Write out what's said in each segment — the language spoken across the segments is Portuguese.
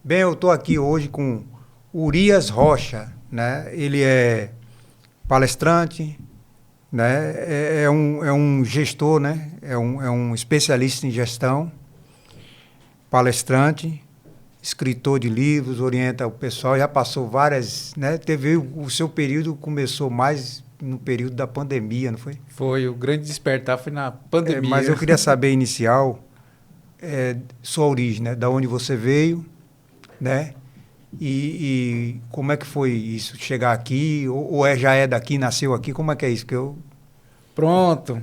Bem, eu estou aqui hoje com Urias Rocha, né? Ele é palestrante, né? É um gestor, né? É um especialista em gestão, palestrante, escritor de livros, orienta o pessoal, já passou várias, né? Teve o seu período, começou mais no período da pandemia, não foi? Foi, o grande despertar foi na pandemia. Mas eu queria saber, inicial, sua origem, né? Da onde você veio, né? E como é que foi isso? Chegar aqui, ou já é daqui, nasceu aqui? Como é que é isso? Pronto.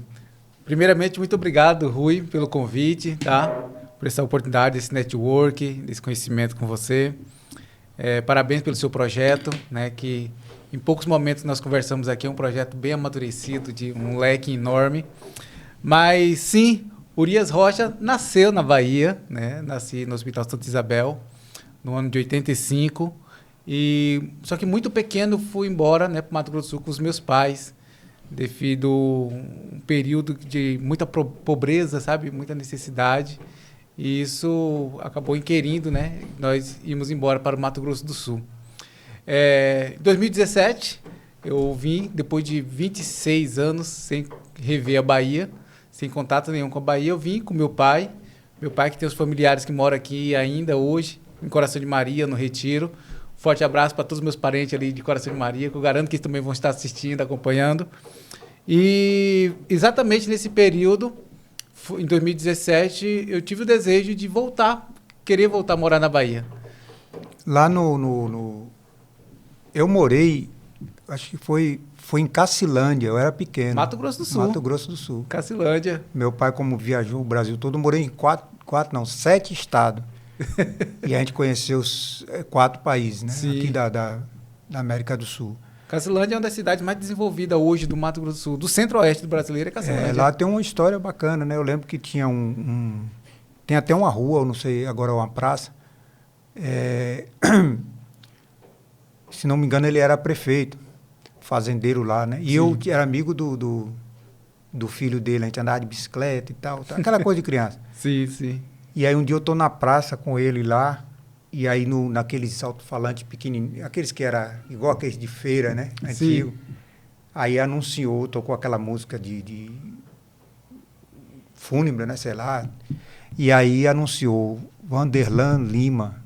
Primeiramente, muito obrigado, Rui, pelo convite, tá? Por essa oportunidade, desse network, desse conhecimento com você. Parabéns pelo seu projeto, né? Que em poucos momentos nós conversamos aqui, é um projeto bem amadurecido, de um leque enorme. Mas sim, Urias Rocha nasceu na Bahia, né? Nasci no Hospital Santa Isabel, no ano de 85. Só que muito pequeno fui embora, né, para o Mato Grosso do Sul com os meus pais, devido a um período de muita pobreza, sabe? Muita necessidade. E isso acabou inquirindo, né? Nós íamos embora para o Mato Grosso do Sul. Em 2017, eu vim, depois de 26 anos, sem rever a Bahia, sem contato nenhum com a Bahia, eu vim com meu pai que tem os familiares que moram aqui ainda hoje, em Coração de Maria, no Retiro. Forte abraço para todos os meus parentes ali de Coração de Maria, que eu garanto que eles também vão estar assistindo, acompanhando. E exatamente nesse período, em 2017, eu tive o desejo de querer voltar a morar na Bahia. Lá eu morei, acho que foi em Cacilândia, eu era pequeno. Mato Grosso do Sul. Mato Grosso do Sul. Cacilândia. Meu pai, como viajou o Brasil todo, morei em 7 estados. E a gente conheceu os 4 países, né? Sim. Aqui da América do Sul. Cacilândia é uma das cidades mais desenvolvidas hoje do Mato Grosso do Sul, do centro-oeste do brasileiro, é Cacilândia. Lá tem uma história bacana, né? Eu lembro que tinha tem até uma rua, eu não sei, agora é uma praça. Se não me engano, ele era prefeito, fazendeiro lá, né? E Sim. eu era amigo do filho dele, a gente andava de bicicleta e tal, aquela coisa de criança. Sim, sim. E aí um dia eu tô na praça com ele lá, e aí naqueles alto-falantes pequenininhos, aqueles que era igual aqueles de feira, né? Antigo. Sim. Aí anunciou, tocou aquela música de fúnebre, né? Sei lá. E aí anunciou Vanderlan Lima,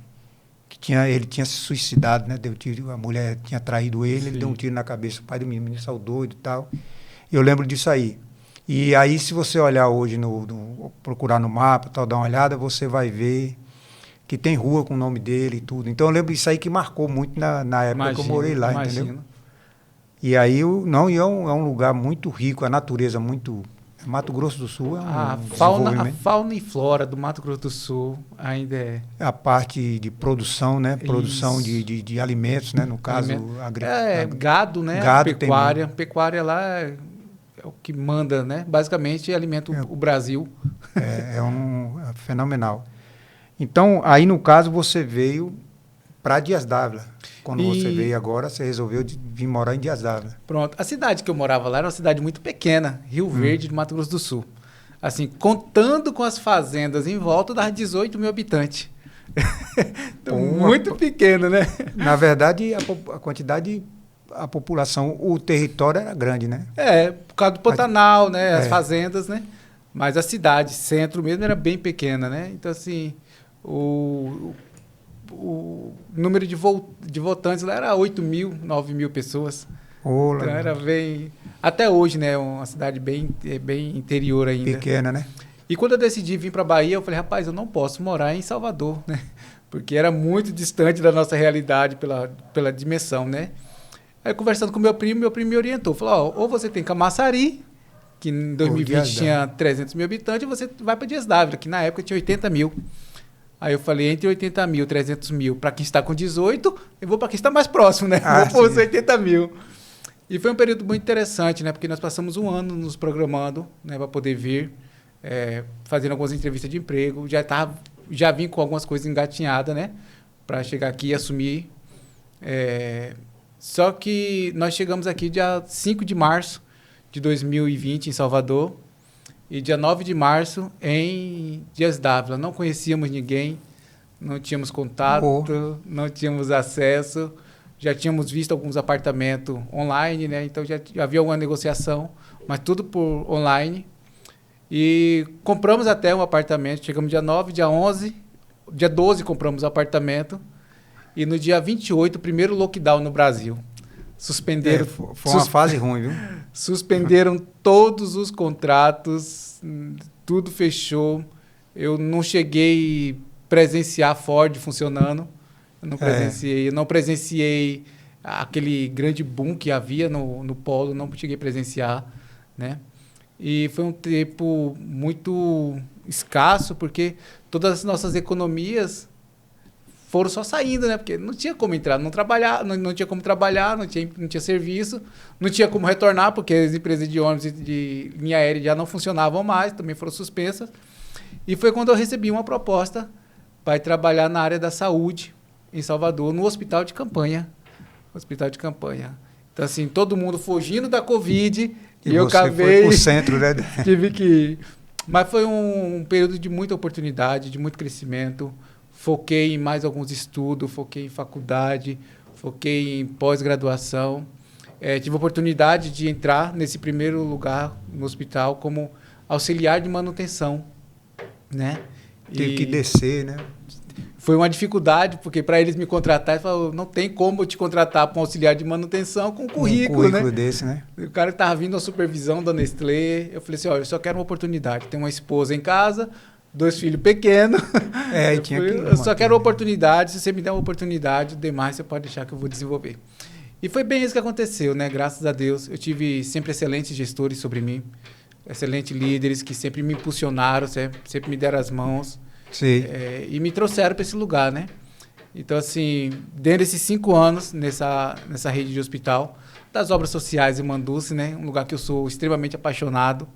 que ele tinha se suicidado, né? Deu tiro, a mulher tinha traído ele, Sim. Ele deu um tiro na cabeça, o pai do menino saiu doido e tal. Eu lembro disso aí. E aí, se você olhar hoje, procurar no mapa, tal, dar uma olhada, você vai ver que tem rua com o nome dele e tudo. Então, eu lembro disso aí que marcou muito na época que eu morei lá, entendeu? E aí, é um lugar muito rico, a natureza muito... Mato Grosso do Sul é a fauna e flora do Mato Grosso do Sul ainda é... A parte de produção, né? Produção de alimentos, né? No caso... gado, né? Gado, pecuária. Pecuária lá é o que manda, né? Basicamente alimenta o Brasil. É fenomenal. Então, aí no caso você veio para Dias d'Ávila. Quando você veio agora, você resolveu vir morar em Dias d'Ávila. Pronto. A cidade que eu morava lá era uma cidade muito pequena, Rio Verde, do Mato Grosso do Sul. Assim, contando com as fazendas em volta, dava 18 mil habitantes. Então, muito pequeno, né? Na verdade, a população, o território era grande, né? Por causa do Pantanal, né? As fazendas, né? Mas a cidade, centro mesmo, era bem pequena, né? Então, assim, o número de votantes lá era 8 mil, 9 mil pessoas. Então, era bem... Até hoje, né? Uma cidade bem interior ainda. Pequena, né? E quando eu decidi vir para a Bahia, eu falei, rapaz, eu não posso morar em Salvador, né? Porque era muito distante da nossa realidade pela dimensão, né? Aí, conversando com meu primo me orientou. Falou, ou você tem Camaçari, que em 2020 tinha 300 mil habitantes, e você vai para Dias d'Ávila, que na época tinha 80 mil. Aí eu falei, entre 80 mil e 300 mil, para quem está com 18, eu vou para quem está mais próximo, né? Vou por os 80 mil. E foi um período muito interessante, né? Porque nós passamos um ano nos programando, né? Para poder vir, fazendo algumas entrevistas de emprego. Já vim com algumas coisas engatinhadas, né? Para chegar aqui e assumir. Só que nós chegamos aqui dia 5 de março de 2020, em Salvador. E dia 9 de março, em Dias d'Ávila. Não conhecíamos ninguém, não tínhamos contato, não tínhamos acesso, já tínhamos visto alguns apartamentos online, né? Então já havia alguma negociação, mas tudo por online. E compramos até um apartamento, chegamos dia 9, dia 11, dia 12 compramos o apartamento, e no dia 28, o primeiro lockdown no Brasil. Suspenderam... Foi uma fase ruim, viu? Suspenderam todos os contratos, tudo fechou. Eu não cheguei a presenciar Ford funcionando, eu não presenciei aquele grande boom que havia no polo, não cheguei a presenciar, né? E foi um tempo muito escasso, porque todas as nossas economias foram só saindo, né? Porque não tinha como entrar, não tinha como trabalhar, não tinha serviço, não tinha como retornar, porque as empresas de ônibus e de linha aérea já não funcionavam mais, também foram suspensas. E foi quando eu recebi uma proposta para ir trabalhar na área da saúde em Salvador, no hospital de campanha. Hospital de campanha. Então, assim, todo mundo fugindo da Covid, e eu acabei... foi pro centro, né? Tive que ir. Mas foi um período de muita oportunidade, de muito crescimento. Foquei em mais alguns estudos, foquei em faculdade, foquei em pós-graduação. Tive a oportunidade de entrar nesse primeiro lugar no hospital como auxiliar de manutenção, né? Teve que descer, né? Foi uma dificuldade, porque para eles me contratarem, falaram, não tem como eu te contratar para um auxiliar de manutenção com currículo, né? Desse, né? O cara que estava vindo à supervisão da Nestlé, eu falei assim, olha, eu só quero uma oportunidade. Tenho uma esposa em casa, 2 filhos pequenos. Eu só quero uma oportunidade, se você me der uma oportunidade, o demais você pode deixar que eu vou desenvolver. E foi bem isso que aconteceu, né? Graças a Deus, eu tive sempre excelentes gestores sobre mim, excelentes líderes que sempre me impulsionaram, sempre me deram as mãos. Sim. E me trouxeram para esse lugar, né? Então, assim, dentro desses 5 anos nessa rede de hospital, das obras sociais em Manduci, né? Um lugar que eu sou extremamente apaixonado,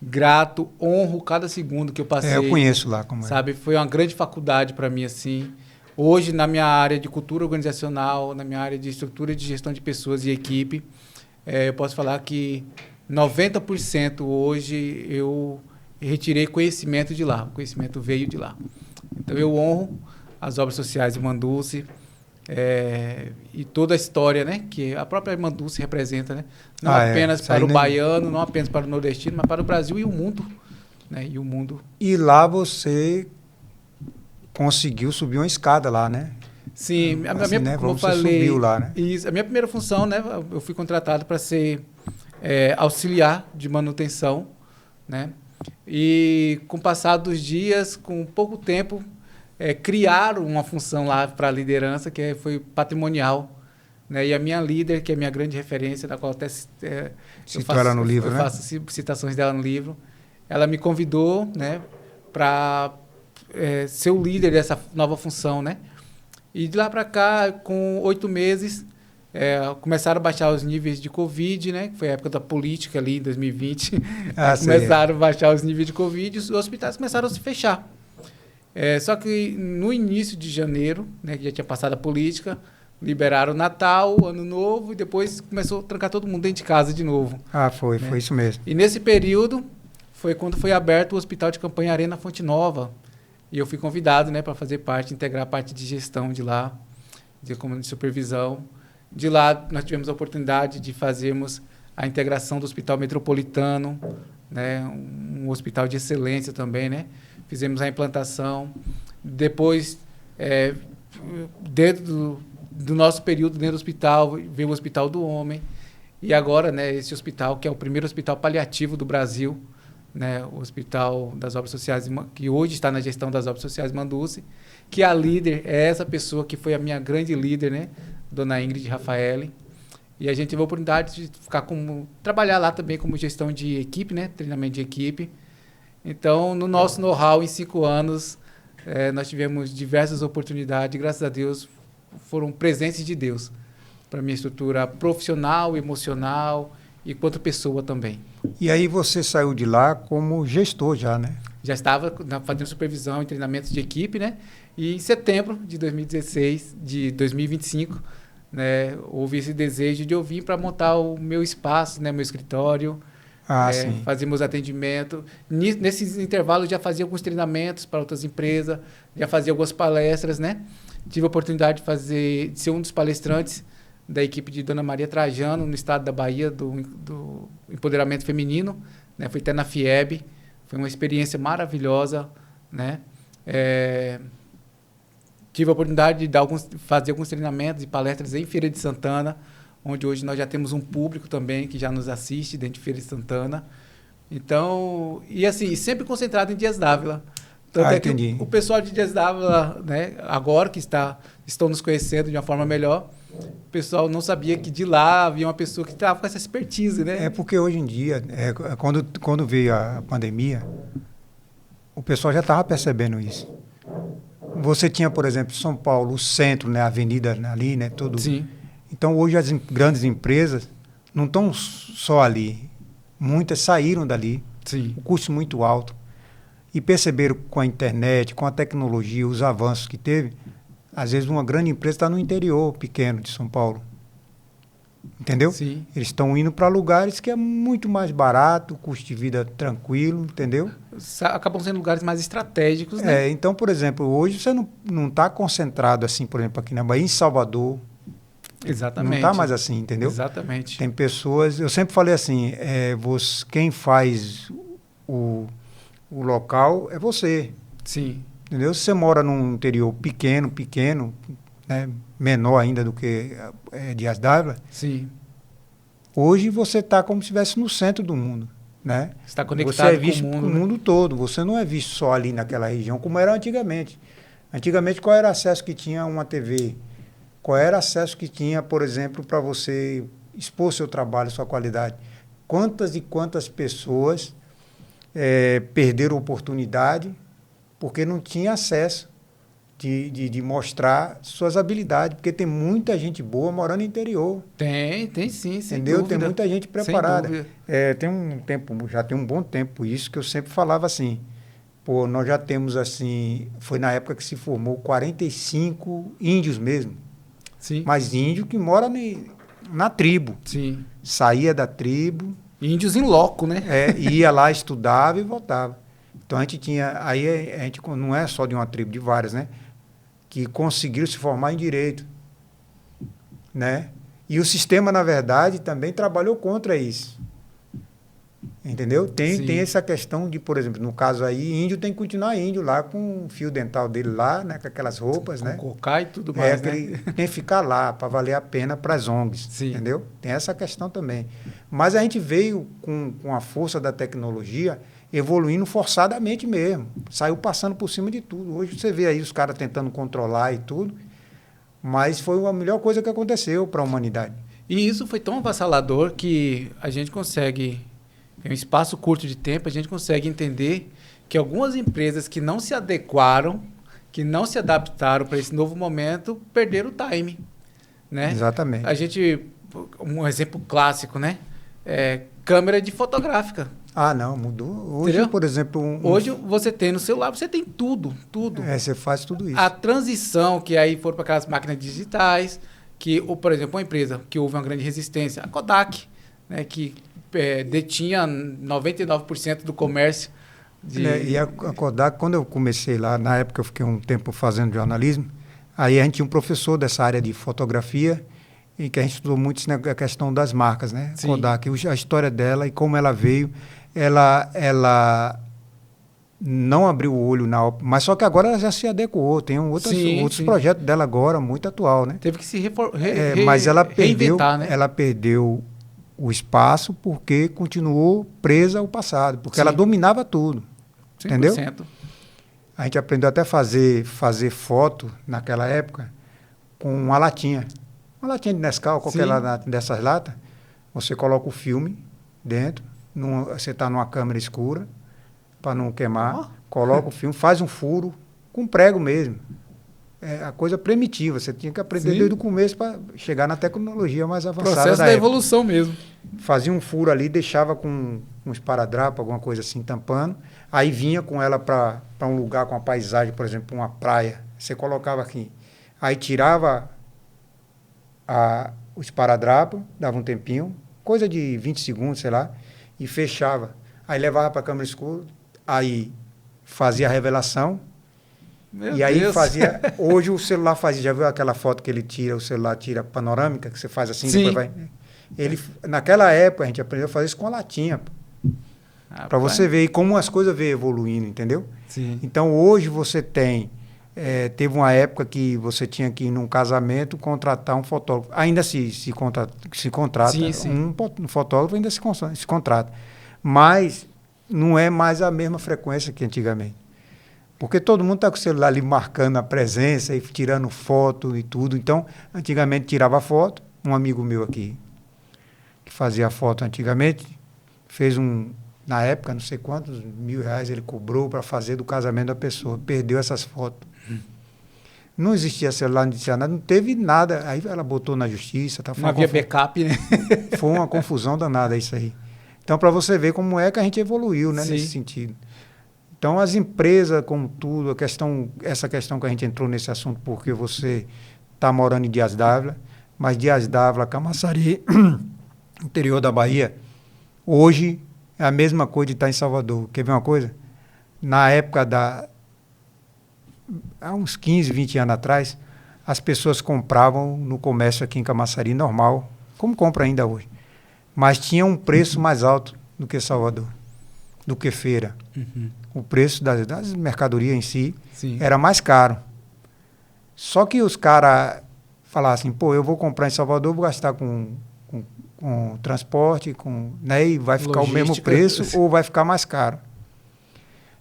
grato, honro cada segundo que eu passei. Eu conheço lá como sabe? Foi uma grande faculdade para mim, assim. Hoje, na minha área de cultura organizacional, na minha área de estrutura de gestão de pessoas e equipe, eu posso falar que 90% hoje eu retirei conhecimento de lá, o conhecimento veio de lá. Então, eu honro as obras sociais de Manduci e toda a história, né, que a própria Manduci representa, né? Não apenas para o baiano, não apenas para o nordestino, mas para o Brasil e o mundo. Né? E lá você conseguiu subir uma escada lá, né? Sim, né? Como eu falei, subiu lá, né? Isso, a minha primeira função, né, eu fui contratado para ser auxiliar de manutenção, né? E com o passar dos dias, com pouco tempo, criaram uma função lá para a liderança, que foi patrimonial. Né? E a minha líder, que é a minha grande referência, da qual até eu faço citações dela no livro, ela me convidou, né, para ser o líder dessa nova função. Né? E de lá para cá, com 8 meses, começaram a baixar os níveis de Covid, né? Que foi a época da política ali, em 2020. Começaram a baixar os níveis de Covid e os hospitais começaram a se fechar. Só que no início de janeiro, né, que já tinha passado a política, liberaram o Natal, Ano Novo, e depois começou a trancar todo mundo dentro de casa de novo. Foi isso mesmo. E nesse período foi quando foi aberto o Hospital de Campanha Arena Fonte Nova. E eu fui convidado, né, para fazer parte, integrar a parte de gestão de lá, de supervisão. De lá, nós tivemos a oportunidade de fazermos a integração do Hospital Metropolitano, né, um hospital de excelência também, né? Fizemos a implantação. Depois, dentro do nosso período dentro do hospital, veio o Hospital do Homem. E agora, né, esse hospital, que é o primeiro hospital paliativo do Brasil, né, o Hospital das Obras Sociais, que hoje está na gestão das Obras Sociais Manduci, que a líder é essa pessoa que foi a minha grande líder, né? Dona Ingrid Rafaeli, e a gente teve a oportunidade de trabalhar lá também como gestão de equipe, né? Treinamento de equipe. Então, no nosso know-how, em 5 anos, nós tivemos diversas oportunidades, graças a Deus, foram presentes de Deus para a minha estrutura profissional, emocional e quanto pessoa também. E aí você saiu de lá como gestor já, né? Já estava fazendo supervisão e treinamentos de equipe, né? E em setembro de 2025, né, houve esse desejo de eu vir para montar o meu espaço, né, meu escritório, Sim. Fazíamos atendimento. Nesses intervalos já fazia alguns treinamentos para outras empresas, já fazia algumas palestras, né? Tive a oportunidade de ser um dos palestrantes da equipe de Dona Maria Trajano, no estado da Bahia, do empoderamento feminino, né? Fui até na FIEB, foi uma experiência maravilhosa, né? Tive a oportunidade de fazer alguns treinamentos e palestras em Feira de Santana, onde hoje nós já temos um público também que já nos assiste dentro de Feira de Santana. Então, e assim, sempre concentrado em Dias d'Ávila. Tanto entendi. que o pessoal de Dias d'Ávila, né, agora que estão nos conhecendo de uma forma melhor, o pessoal não sabia que de lá havia uma pessoa que estava com essa expertise, né? É porque hoje em dia, quando veio a pandemia, o pessoal já estava percebendo isso. Você tinha, por exemplo, São Paulo, o centro, né, a avenida ali, né, tudo. Sim. Então, hoje as grandes empresas não estão só ali. Muitas saíram dali. Sim. O custo muito alto. E perceberam com a internet, com a tecnologia, os avanços que teve, às vezes uma grande empresa está no interior pequeno de São Paulo. Entendeu? Sim. Eles estão indo para lugares que é muito mais barato, custo de vida tranquilo, entendeu? Acabam sendo lugares mais estratégicos, né? Então, por exemplo, hoje você não está concentrado assim, por exemplo, aqui na Bahia, em Salvador. Exatamente. Não está mais assim, entendeu? Exatamente. Tem pessoas... Eu sempre falei assim, quem faz o local é você. Sim. Entendeu? Se você mora num interior pequeno, né, menor ainda do que Dias d'Ávila, sim, hoje você está como se estivesse no centro do mundo. Né? Está conectado você é visto com o mundo, o mundo todo. Você não é visto só ali naquela região, como era antigamente. Antigamente, qual era o acesso que tinha a uma TV? Qual era o acesso que tinha, por exemplo, para você expor seu trabalho, sua qualidade? Quantas e quantas pessoas perderam oportunidade porque não tinha acesso de mostrar suas habilidades, porque tem muita gente boa morando no interior. Tem sim, sem entendeu? dúvida. Tem muita gente preparada. Já tem um bom tempo isso que eu sempre falava assim, nós já temos assim, foi na época que se formou 45 índios mesmo. Sim. Mas índio que mora na tribo. Sim. Saía da tribo. Índios em loco, né? Ia lá, estudava e voltava. Então a gente tinha, aí a gente não é só de uma tribo, de várias, né? Que conseguiram se formar em direito, né? E o sistema, na verdade, também trabalhou contra isso. Entendeu? Tem essa questão de, por exemplo, no caso aí, índio tem que continuar índio lá com o fio dental dele lá, né? Com aquelas roupas, né? Com cocá e tudo mais, né? Tem que ficar lá para valer a pena para as ONGs, sim, entendeu? Tem essa questão também. Mas a gente veio com a força da tecnologia evoluindo forçadamente mesmo. Saiu passando por cima de tudo. Hoje você vê aí os caras tentando controlar e tudo, mas foi a melhor coisa que aconteceu para a humanidade. E isso foi tão avassalador que a gente consegue, em um espaço curto de tempo, a gente consegue entender que algumas empresas que não se adequaram, que não se adaptaram para esse novo momento, perderam o time, né? Exatamente. Um exemplo clássico, né? Câmera de fotográfica. Não, mudou. Hoje, entendeu? Por exemplo... Hoje você tem no celular, você tem tudo. Você faz tudo isso. A transição, que aí foram para aquelas máquinas digitais, por exemplo, uma empresa que houve uma grande resistência, a Kodak, né, que detinha 99% do comércio. E a Kodak, quando eu comecei lá, na época eu fiquei um tempo fazendo jornalismo, aí a gente tinha um professor dessa área de fotografia, e que a gente estudou muito a questão das marcas, né? Sim. Kodak, a história dela e como ela veio, ela não abriu o olho mas só que agora ela já se adequou, tem outros projetos dela agora, muito atual, né? Teve que se mas ela perdeu, né? Ela perdeu o espaço porque continuou presa ao passado, porque ela dominava tudo, 100%. Entendeu? A gente aprendeu até a fazer foto naquela época com uma latinha de Nescau, qualquer dessas latas, você coloca o filme dentro, você está numa câmera escura, para não queimar, coloca o filme, faz um furo com prego mesmo. É a coisa primitiva, você tinha que aprender desde o começo para chegar na tecnologia mais avançada. Processo da evolução mesmo. Fazia um furo ali, deixava com um esparadrapo, alguma coisa assim, tampando, aí vinha com ela para um lugar com a paisagem, por exemplo, uma praia, você colocava aqui, aí tirava o esparadrapo, dava um tempinho, coisa de 20 segundos, sei lá, e fechava. Aí levava para a câmera escura, aí fazia a revelação. Meu E aí Deus. fazia. Hoje o celular fazia. Já viu aquela foto que ele tira, o celular tira panorâmica, que você faz assim, Sim. depois vai. Naquela época, a gente aprendeu a fazer isso com a latinha. Para você ver como as coisas vêm evoluindo, entendeu? Sim. Então hoje você tem. Teve uma época que você tinha que ir num casamento contratar um fotógrafo. Ainda se contrata. Sim, sim. Um fotógrafo ainda se contrata. Mas não é mais a mesma frequência que antigamente. Porque todo mundo está com o celular ali marcando a presença e tirando foto e tudo. Então, antigamente tirava foto. Um amigo meu aqui, que fazia foto antigamente, fez na época, não sei quantos R$1.000 ele cobrou para fazer do casamento da pessoa. Perdeu essas fotos. Não existia celular, não existia nada, não teve nada. Aí ela botou na justiça. Não havia backup, né? Foi uma confusão danada isso aí. Então, para você ver como é que a gente evoluiu, né, Sim. nesse sentido. Então, as empresas, como tudo, essa questão que a gente entrou nesse assunto, porque você está morando em Dias d'Ávila, mas Dias d'Ávila, Camaçari, interior da Bahia, hoje é a mesma coisa de estar em Salvador. Quer ver uma coisa? Na época há uns 15, 20 anos atrás, as pessoas compravam no comércio aqui em Camaçari normal, como compra ainda hoje. Mas tinha um preço mais alto do que Salvador, do que feira. Uhum. O preço das mercadorias em si Sim. era mais caro. Só que os caras falassem, pô, eu vou comprar em Salvador, vou gastar com transporte, né, e vai ficar o mesmo preço ou vai ficar mais caro.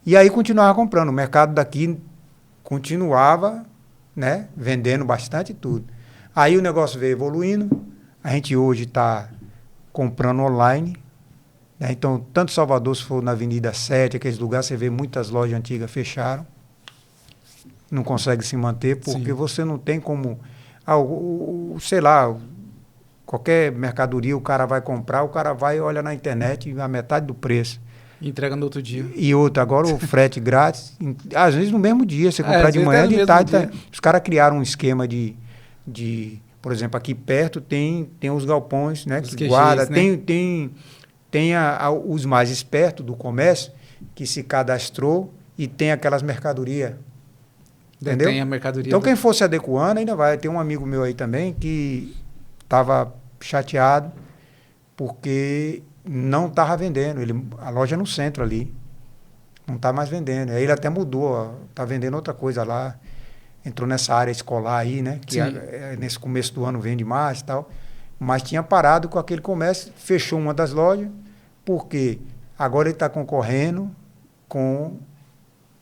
E aí continuava comprando. O mercado daqui continuava, né, vendendo bastante tudo. Aí o negócio veio evoluindo. A gente hoje está comprando online. Né? Então, tanto Salvador, se for na Avenida 7, aqueles lugares, você vê muitas lojas antigas fecharam. Não consegue se manter, porque Sim. você não tem como... sei lá, qualquer mercadoria o cara vai comprar, o cara vai e olha na internet a metade do preço. Entrega no outro dia. E outra, agora o frete grátis, às vezes no mesmo dia, você comprar de manhã, de tarde. Os caras criaram um esquema de, por exemplo, aqui perto tem os galpões, né, que guarda, né? Tem os mais espertos do comércio que se cadastrou e tem aquelas mercadorias. Entendeu? Tem a mercadoria. Então, quem fosse adequando ainda vai. Tem um amigo meu aí também que estava chateado porque não estava vendendo. A loja no centro ali. Não está mais vendendo. Aí ele até mudou. Está vendendo outra coisa lá. Entrou nessa área escolar aí, né? Que nesse começo do ano vende mais e tal. Mas tinha parado com aquele comércio. Fechou uma das lojas. Porque agora ele está concorrendo com...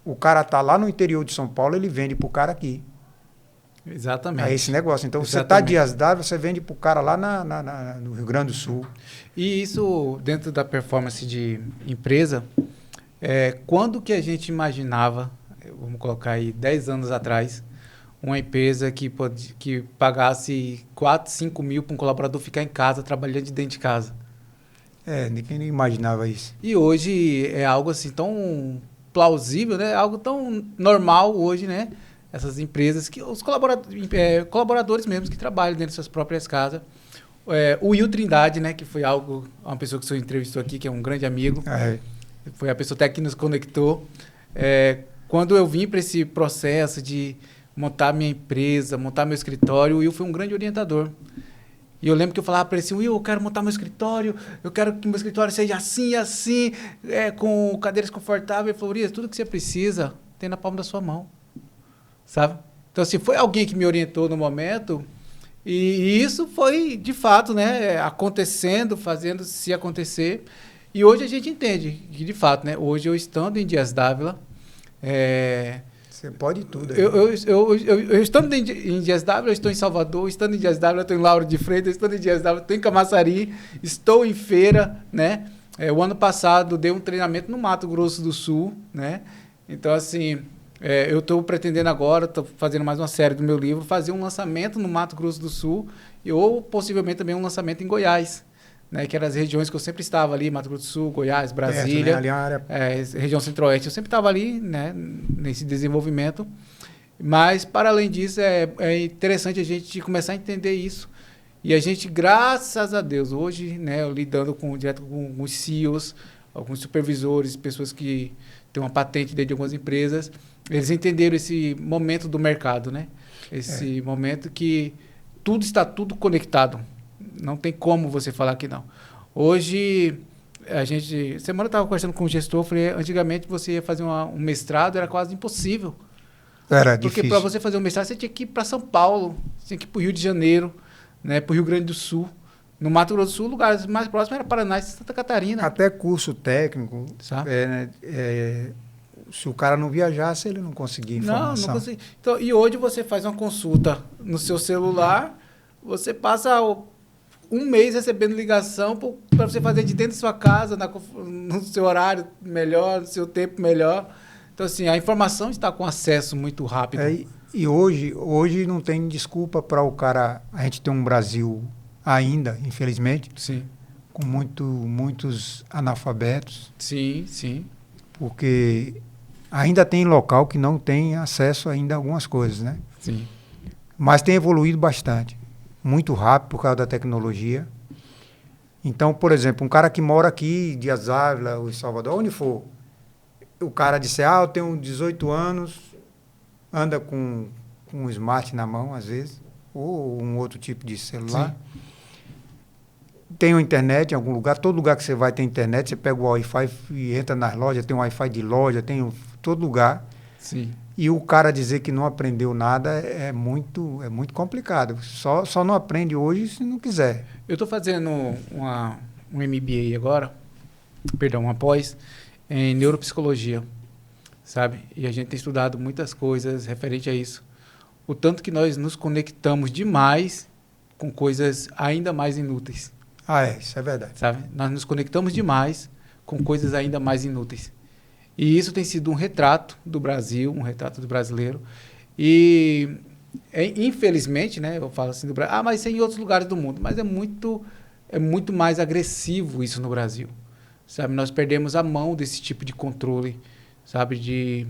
O cara está lá no interior de São Paulo, ele vende para o cara aqui. Exatamente. É esse negócio. Então, Exatamente. você está Dias d'Ávila, você vende para o cara lá no Rio Grande do Sul. E isso, dentro da performance de empresa, quando que a gente imaginava, vamos colocar aí 10 anos atrás, uma empresa que pagasse 4, 5 mil para um colaborador ficar em casa, trabalhando de dentro de casa? Ninguém nem imaginava isso. E hoje é algo assim tão... plausível, né? Algo tão normal hoje, né? Essas empresas, que os colaboradores mesmo que trabalham dentro de suas próprias casas. O Will Trindade, né? Que foi uma pessoa que o senhor entrevistou aqui, que é um grande amigo. Foi a pessoa até que nos conectou. Quando eu vim para esse processo de montar minha empresa, montar meu escritório, o Will foi um grande orientador. E eu lembro que eu falava para ele assim, Will, eu quero montar meu escritório, eu quero que meu escritório seja assim, assim, com cadeiras confortáveis. Ele falou, Urias, tudo que você precisa tem na palma da sua mão, sabe? Então, assim, foi alguém que me orientou no momento e isso foi, de fato, né, acontecendo, fazendo se acontecer. E hoje a gente entende que, de fato, né, hoje eu estando em Dias d'Ávila, você pode tudo. Eu estando em Dias d'Ávila, eu estou em Salvador, estando em Dias d'Ávila, eu estou em Lauro de Freitas, estando em Dias d'Ávila, estou em Camaçari, estou em feira, né? O ano passado dei um treinamento no Mato Grosso do Sul, né? Então, assim, eu estou pretendendo agora, estou fazendo mais uma série do meu livro, fazer um lançamento no Mato Grosso do Sul ou possivelmente também um lançamento em Goiás, né, que eram as regiões que eu sempre estava ali, Mato Grosso do Sul, Goiás, Brasília, ali a área... região centro-oeste, eu sempre estava ali, né, nesse desenvolvimento. Mas, para além disso, é interessante a gente começar a entender isso E a gente, graças a Deus, hoje, né, lidando direto com os CEOs, alguns supervisores, pessoas que têm uma patente dentro de algumas empresas, eles entenderam esse momento do mercado, né? Esse momento que está tudo conectado. Não tem como você falar que não. Hoje, semana eu estava conversando com um gestor, falei, antigamente você ia fazer um mestrado, era quase impossível. Era Porque difícil. para você fazer um mestrado, você tinha que ir para São Paulo, você tinha que ir para o Rio de Janeiro, né, para o Rio Grande do Sul. No Mato Grosso do Sul, lugares mais próximos era Paraná e Santa Catarina. Até curso técnico, Sabe? Se o cara não viajasse, ele não conseguia informação. Não conseguia. Então, e hoje você faz uma consulta no seu celular, você passa um mês recebendo ligação para você fazer de dentro da sua casa, no seu horário melhor, no seu tempo melhor. Então, assim, a informação está com acesso muito rápido. E hoje não tem desculpa para o cara... A gente tem um Brasil ainda, infelizmente, Sim. com muitos analfabetos. Sim, sim. Porque ainda tem local que não tem acesso ainda a algumas coisas, né? Sim. Mas tem evoluído bastante. Muito rápido por causa da tecnologia. Então, por exemplo, um cara que mora aqui, Dias Ávila, ou em Salvador, onde for, o cara disse, eu tenho 18 anos, anda com um smart na mão, às vezes, ou um outro tipo de celular. Sim. Tem uma internet em algum lugar, todo lugar que você vai tem internet, você pega o Wi-Fi e entra nas lojas, tem um Wi-Fi de loja, tem todo lugar. Sim. E o cara dizer que não aprendeu nada é muito complicado. Só não aprende hoje se não quiser. Eu estou fazendo um MBA agora, uma pós, em neuropsicologia, sabe? E a gente tem estudado muitas coisas referente a isso. O tanto que nós nos conectamos demais com coisas ainda mais inúteis. Isso é verdade. Sabe? Nós nos conectamos demais com coisas ainda mais inúteis. E isso tem sido um retrato do Brasil, um retrato do brasileiro. E, infelizmente, né, eu falo assim do Brasil, mas isso é em outros lugares do mundo. Mas é muito mais agressivo isso no Brasil. Sabe? Nós perdemos a mão desse tipo de controle, sabe?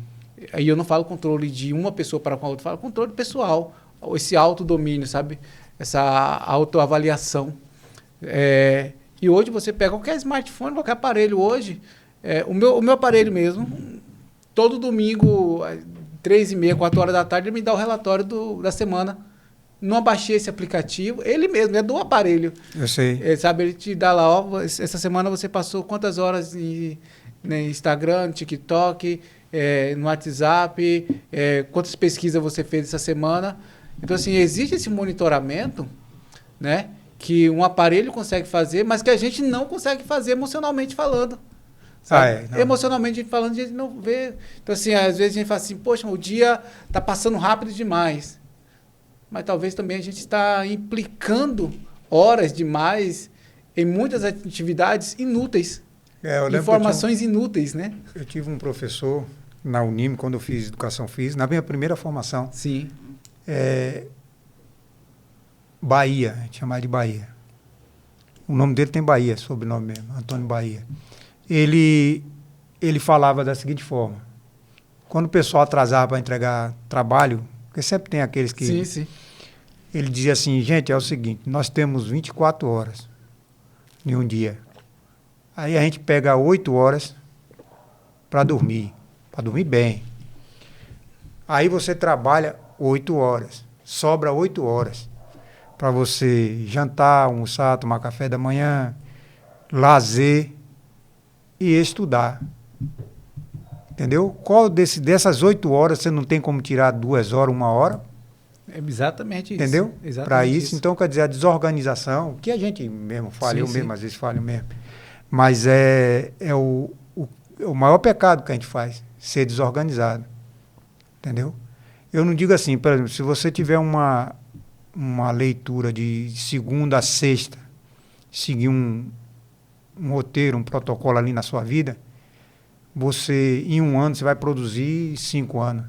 Aí eu não falo controle de uma pessoa para com a outra, eu falo controle pessoal, esse autodomínio, sabe? Essa autoavaliação. E hoje você pega qualquer smartphone, qualquer aparelho hoje, o meu aparelho mesmo, todo domingo, 3h30, 4 horas da tarde, ele me dá o relatório da semana. Não baixei esse aplicativo, ele mesmo, é do aparelho. Eu sei. Sabe, ele te dá lá, essa semana você passou quantas horas no Instagram, no TikTok, no WhatsApp, quantas pesquisas você fez essa semana. Então, assim, existe esse monitoramento, né? Que um aparelho consegue fazer, mas que a gente não consegue fazer emocionalmente falando. Sabe? Emocionalmente falando, a gente não vê. Então, assim, às vezes a gente fala assim, poxa, o dia está passando rápido demais. Mas talvez também a gente está implicando horas demais em muitas atividades inúteis. Informações inúteis, né? Eu tive um professor na Unime, quando eu fiz educação física, na minha primeira formação. Sim. Bahia, a gente chama de Bahia. O nome dele tem Bahia, sobrenome mesmo, Antônio Bahia. Ele falava da seguinte forma: quando o pessoal atrasava para entregar trabalho, porque sempre tem aqueles que... Sim, sim. Ele dizia assim, gente, é o seguinte, nós temos 24 horas em um dia. Aí a gente pega 8 horas para dormir bem. Aí você trabalha 8 horas, sobra 8 horas para você jantar, almoçar, tomar café da manhã, lazer e estudar. Entendeu? Qual dessas 8 horas você não tem como tirar 2 horas, 1 hora? É exatamente isso. Entendeu? Para isso, então, quer dizer, a desorganização, que a gente mesmo fala, às vezes falho mesmo, mas é o maior pecado que a gente faz, ser desorganizado. Entendeu? Eu não digo assim, por exemplo, se você tiver uma leitura de segunda a sexta, seguir um roteiro, um protocolo ali na sua vida, você, em 1 ano, você vai produzir 5 anos.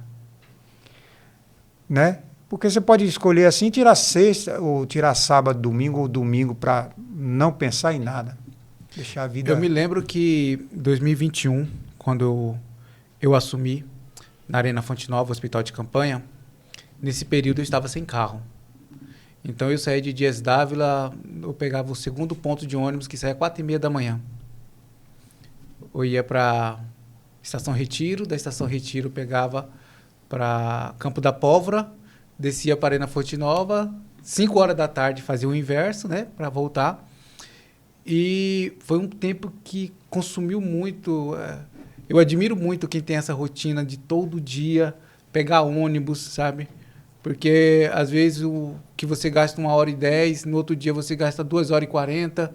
Né? Porque você pode escolher assim, tirar sexta, ou tirar sábado, domingo, ou domingo, para não pensar em nada. Deixar a vida... Eu me lembro que em 2021, quando eu assumi na Arena Fonte Nova, hospital de campanha, nesse período eu estava sem carro. Então, eu saía de Dias Dávila, eu pegava o segundo ponto de ônibus, que saía 4h30 da manhã. Eu ia para Estação Retiro, da Estação Retiro eu pegava para Campo da Pólvora, descia para Arena Fonte Nova, 5 horas da tarde fazia o inverso, né, para voltar. E foi um tempo que consumiu muito. Eu admiro muito quem tem essa rotina de todo dia pegar ônibus, sabe? Porque às vezes o que você gasta 1h10, no outro dia você gasta 2h40,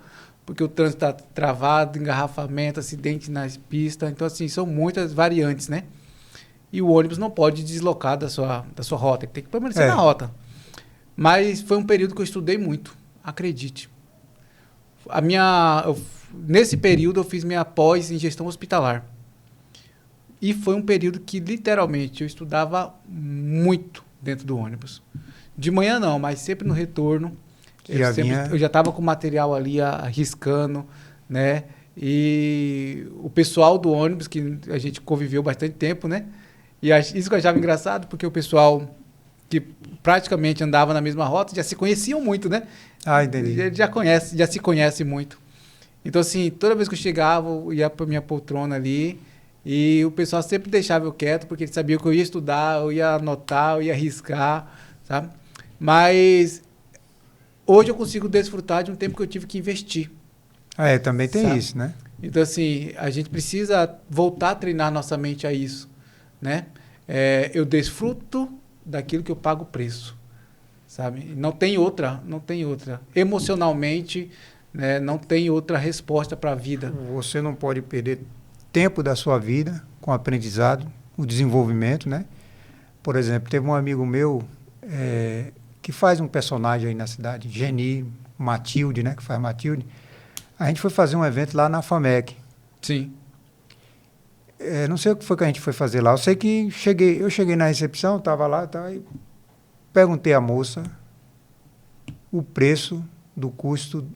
porque o trânsito está travado, engarrafamento, acidente nas pistas. Então, assim, são muitas variantes, né? E o ônibus não pode deslocar da sua rota, tem que permanecer na rota. Mas foi um período que eu estudei muito, acredite. Nesse período eu fiz minha pós em gestão hospitalar. E foi um período que, literalmente, eu estudava muito dentro do ônibus. De manhã não, mas sempre no retorno. Eu já estava com o material ali arriscando, né? E o pessoal do ônibus, que a gente conviveu bastante tempo, né? E isso que eu achava engraçado, porque o pessoal que praticamente andava na mesma rota já se conheciam muito, né? Ah, entendi. Já se conhece muito. Então, assim, toda vez que eu chegava, eu ia para minha poltrona ali e o pessoal sempre deixava eu quieto, porque eles sabiam que eu ia estudar, eu ia anotar, eu ia arriscar, sabe? Mas hoje eu consigo desfrutar de um tempo que eu tive que investir. Também tem, sabe? Isso, né? Então, assim, a gente precisa voltar a treinar nossa mente a isso, né? Eu desfruto daquilo que eu pago o preço, sabe? Não tem outra. Emocionalmente, né, não tem outra resposta para a vida. Você não pode perder tempo da sua vida com o aprendizado, o desenvolvimento, né? Por exemplo, teve um amigo meu que faz um personagem aí na cidade, Geni, Matilde, né? Que faz Matilde. A gente foi fazer um evento lá na FAMEC. Sim. Não sei o que foi que a gente foi fazer lá. Eu sei que eu cheguei na recepção, estava lá, e perguntei à moça o preço do curso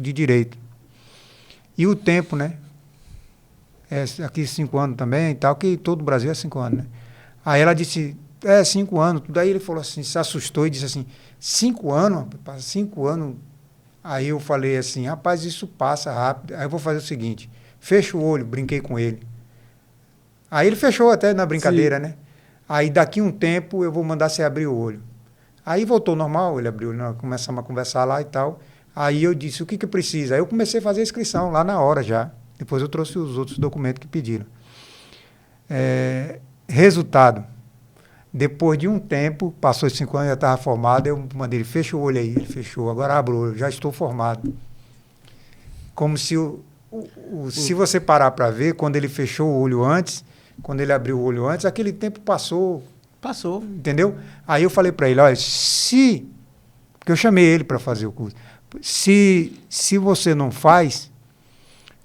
de Direito. E o tempo, né? Aqui 5 anos também, tal, que todo o Brasil é 5 anos, né? Aí ela disse, 5 anos. Daí ele falou assim, se assustou e disse assim, 5 anos? 5 anos? Aí eu falei assim, rapaz, isso passa rápido. Aí eu vou fazer o seguinte, fecha o olho, brinquei com ele. Aí ele fechou até na brincadeira, sim, né? Aí daqui um tempo eu vou mandar você abrir o olho. Aí voltou normal, ele abriu, nós começamos a conversar lá e tal. Aí eu disse, o que precisa? Aí eu comecei a fazer a inscrição lá na hora já. Depois eu trouxe os outros documentos que pediram. Resultado. Depois de um tempo, passou 5 anos, já estava formado, eu mandei ele, fecha o olho aí. Ele fechou, agora abre o olho, já estou formado. Como se se você parar para ver, quando ele fechou o olho antes, quando ele abriu o olho antes, aquele tempo passou. Passou. Entendeu? Aí eu falei para ele, olha, porque eu chamei ele para fazer o curso, se você não faz,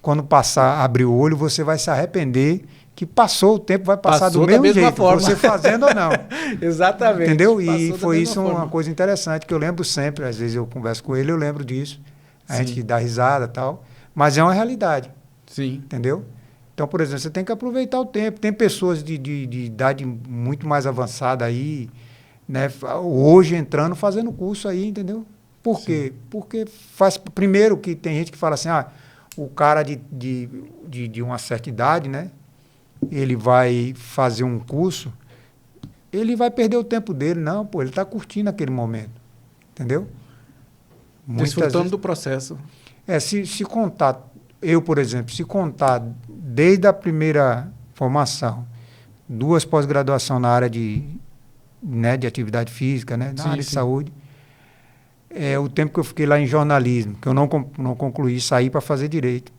quando abrir o olho, você vai se arrepender que passou o tempo, vai passar do mesmo jeito, forma. Você fazendo ou não. Exatamente. Entendeu? E foi isso uma coisa interessante, que eu lembro sempre, às vezes eu converso com ele, eu lembro disso, a gente dá risada e tal, mas é uma realidade. Sim. Entendeu? Então, por exemplo, você tem que aproveitar o tempo. Tem pessoas de idade muito mais avançada aí, né, hoje entrando, fazendo curso aí, entendeu? Por quê? Porque primeiro que tem gente que fala assim, o cara de uma certa idade, né, ele vai fazer um curso, ele vai perder o tempo dele. Não, ele está curtindo aquele momento, entendeu? Desfrutando do processo. Se contar, eu, por exemplo, se contar desde a primeira formação, 2 pós-graduação na área de atividade física, né, na área de saúde, o tempo que eu fiquei lá em jornalismo, que eu não concluí, saí para fazer direito.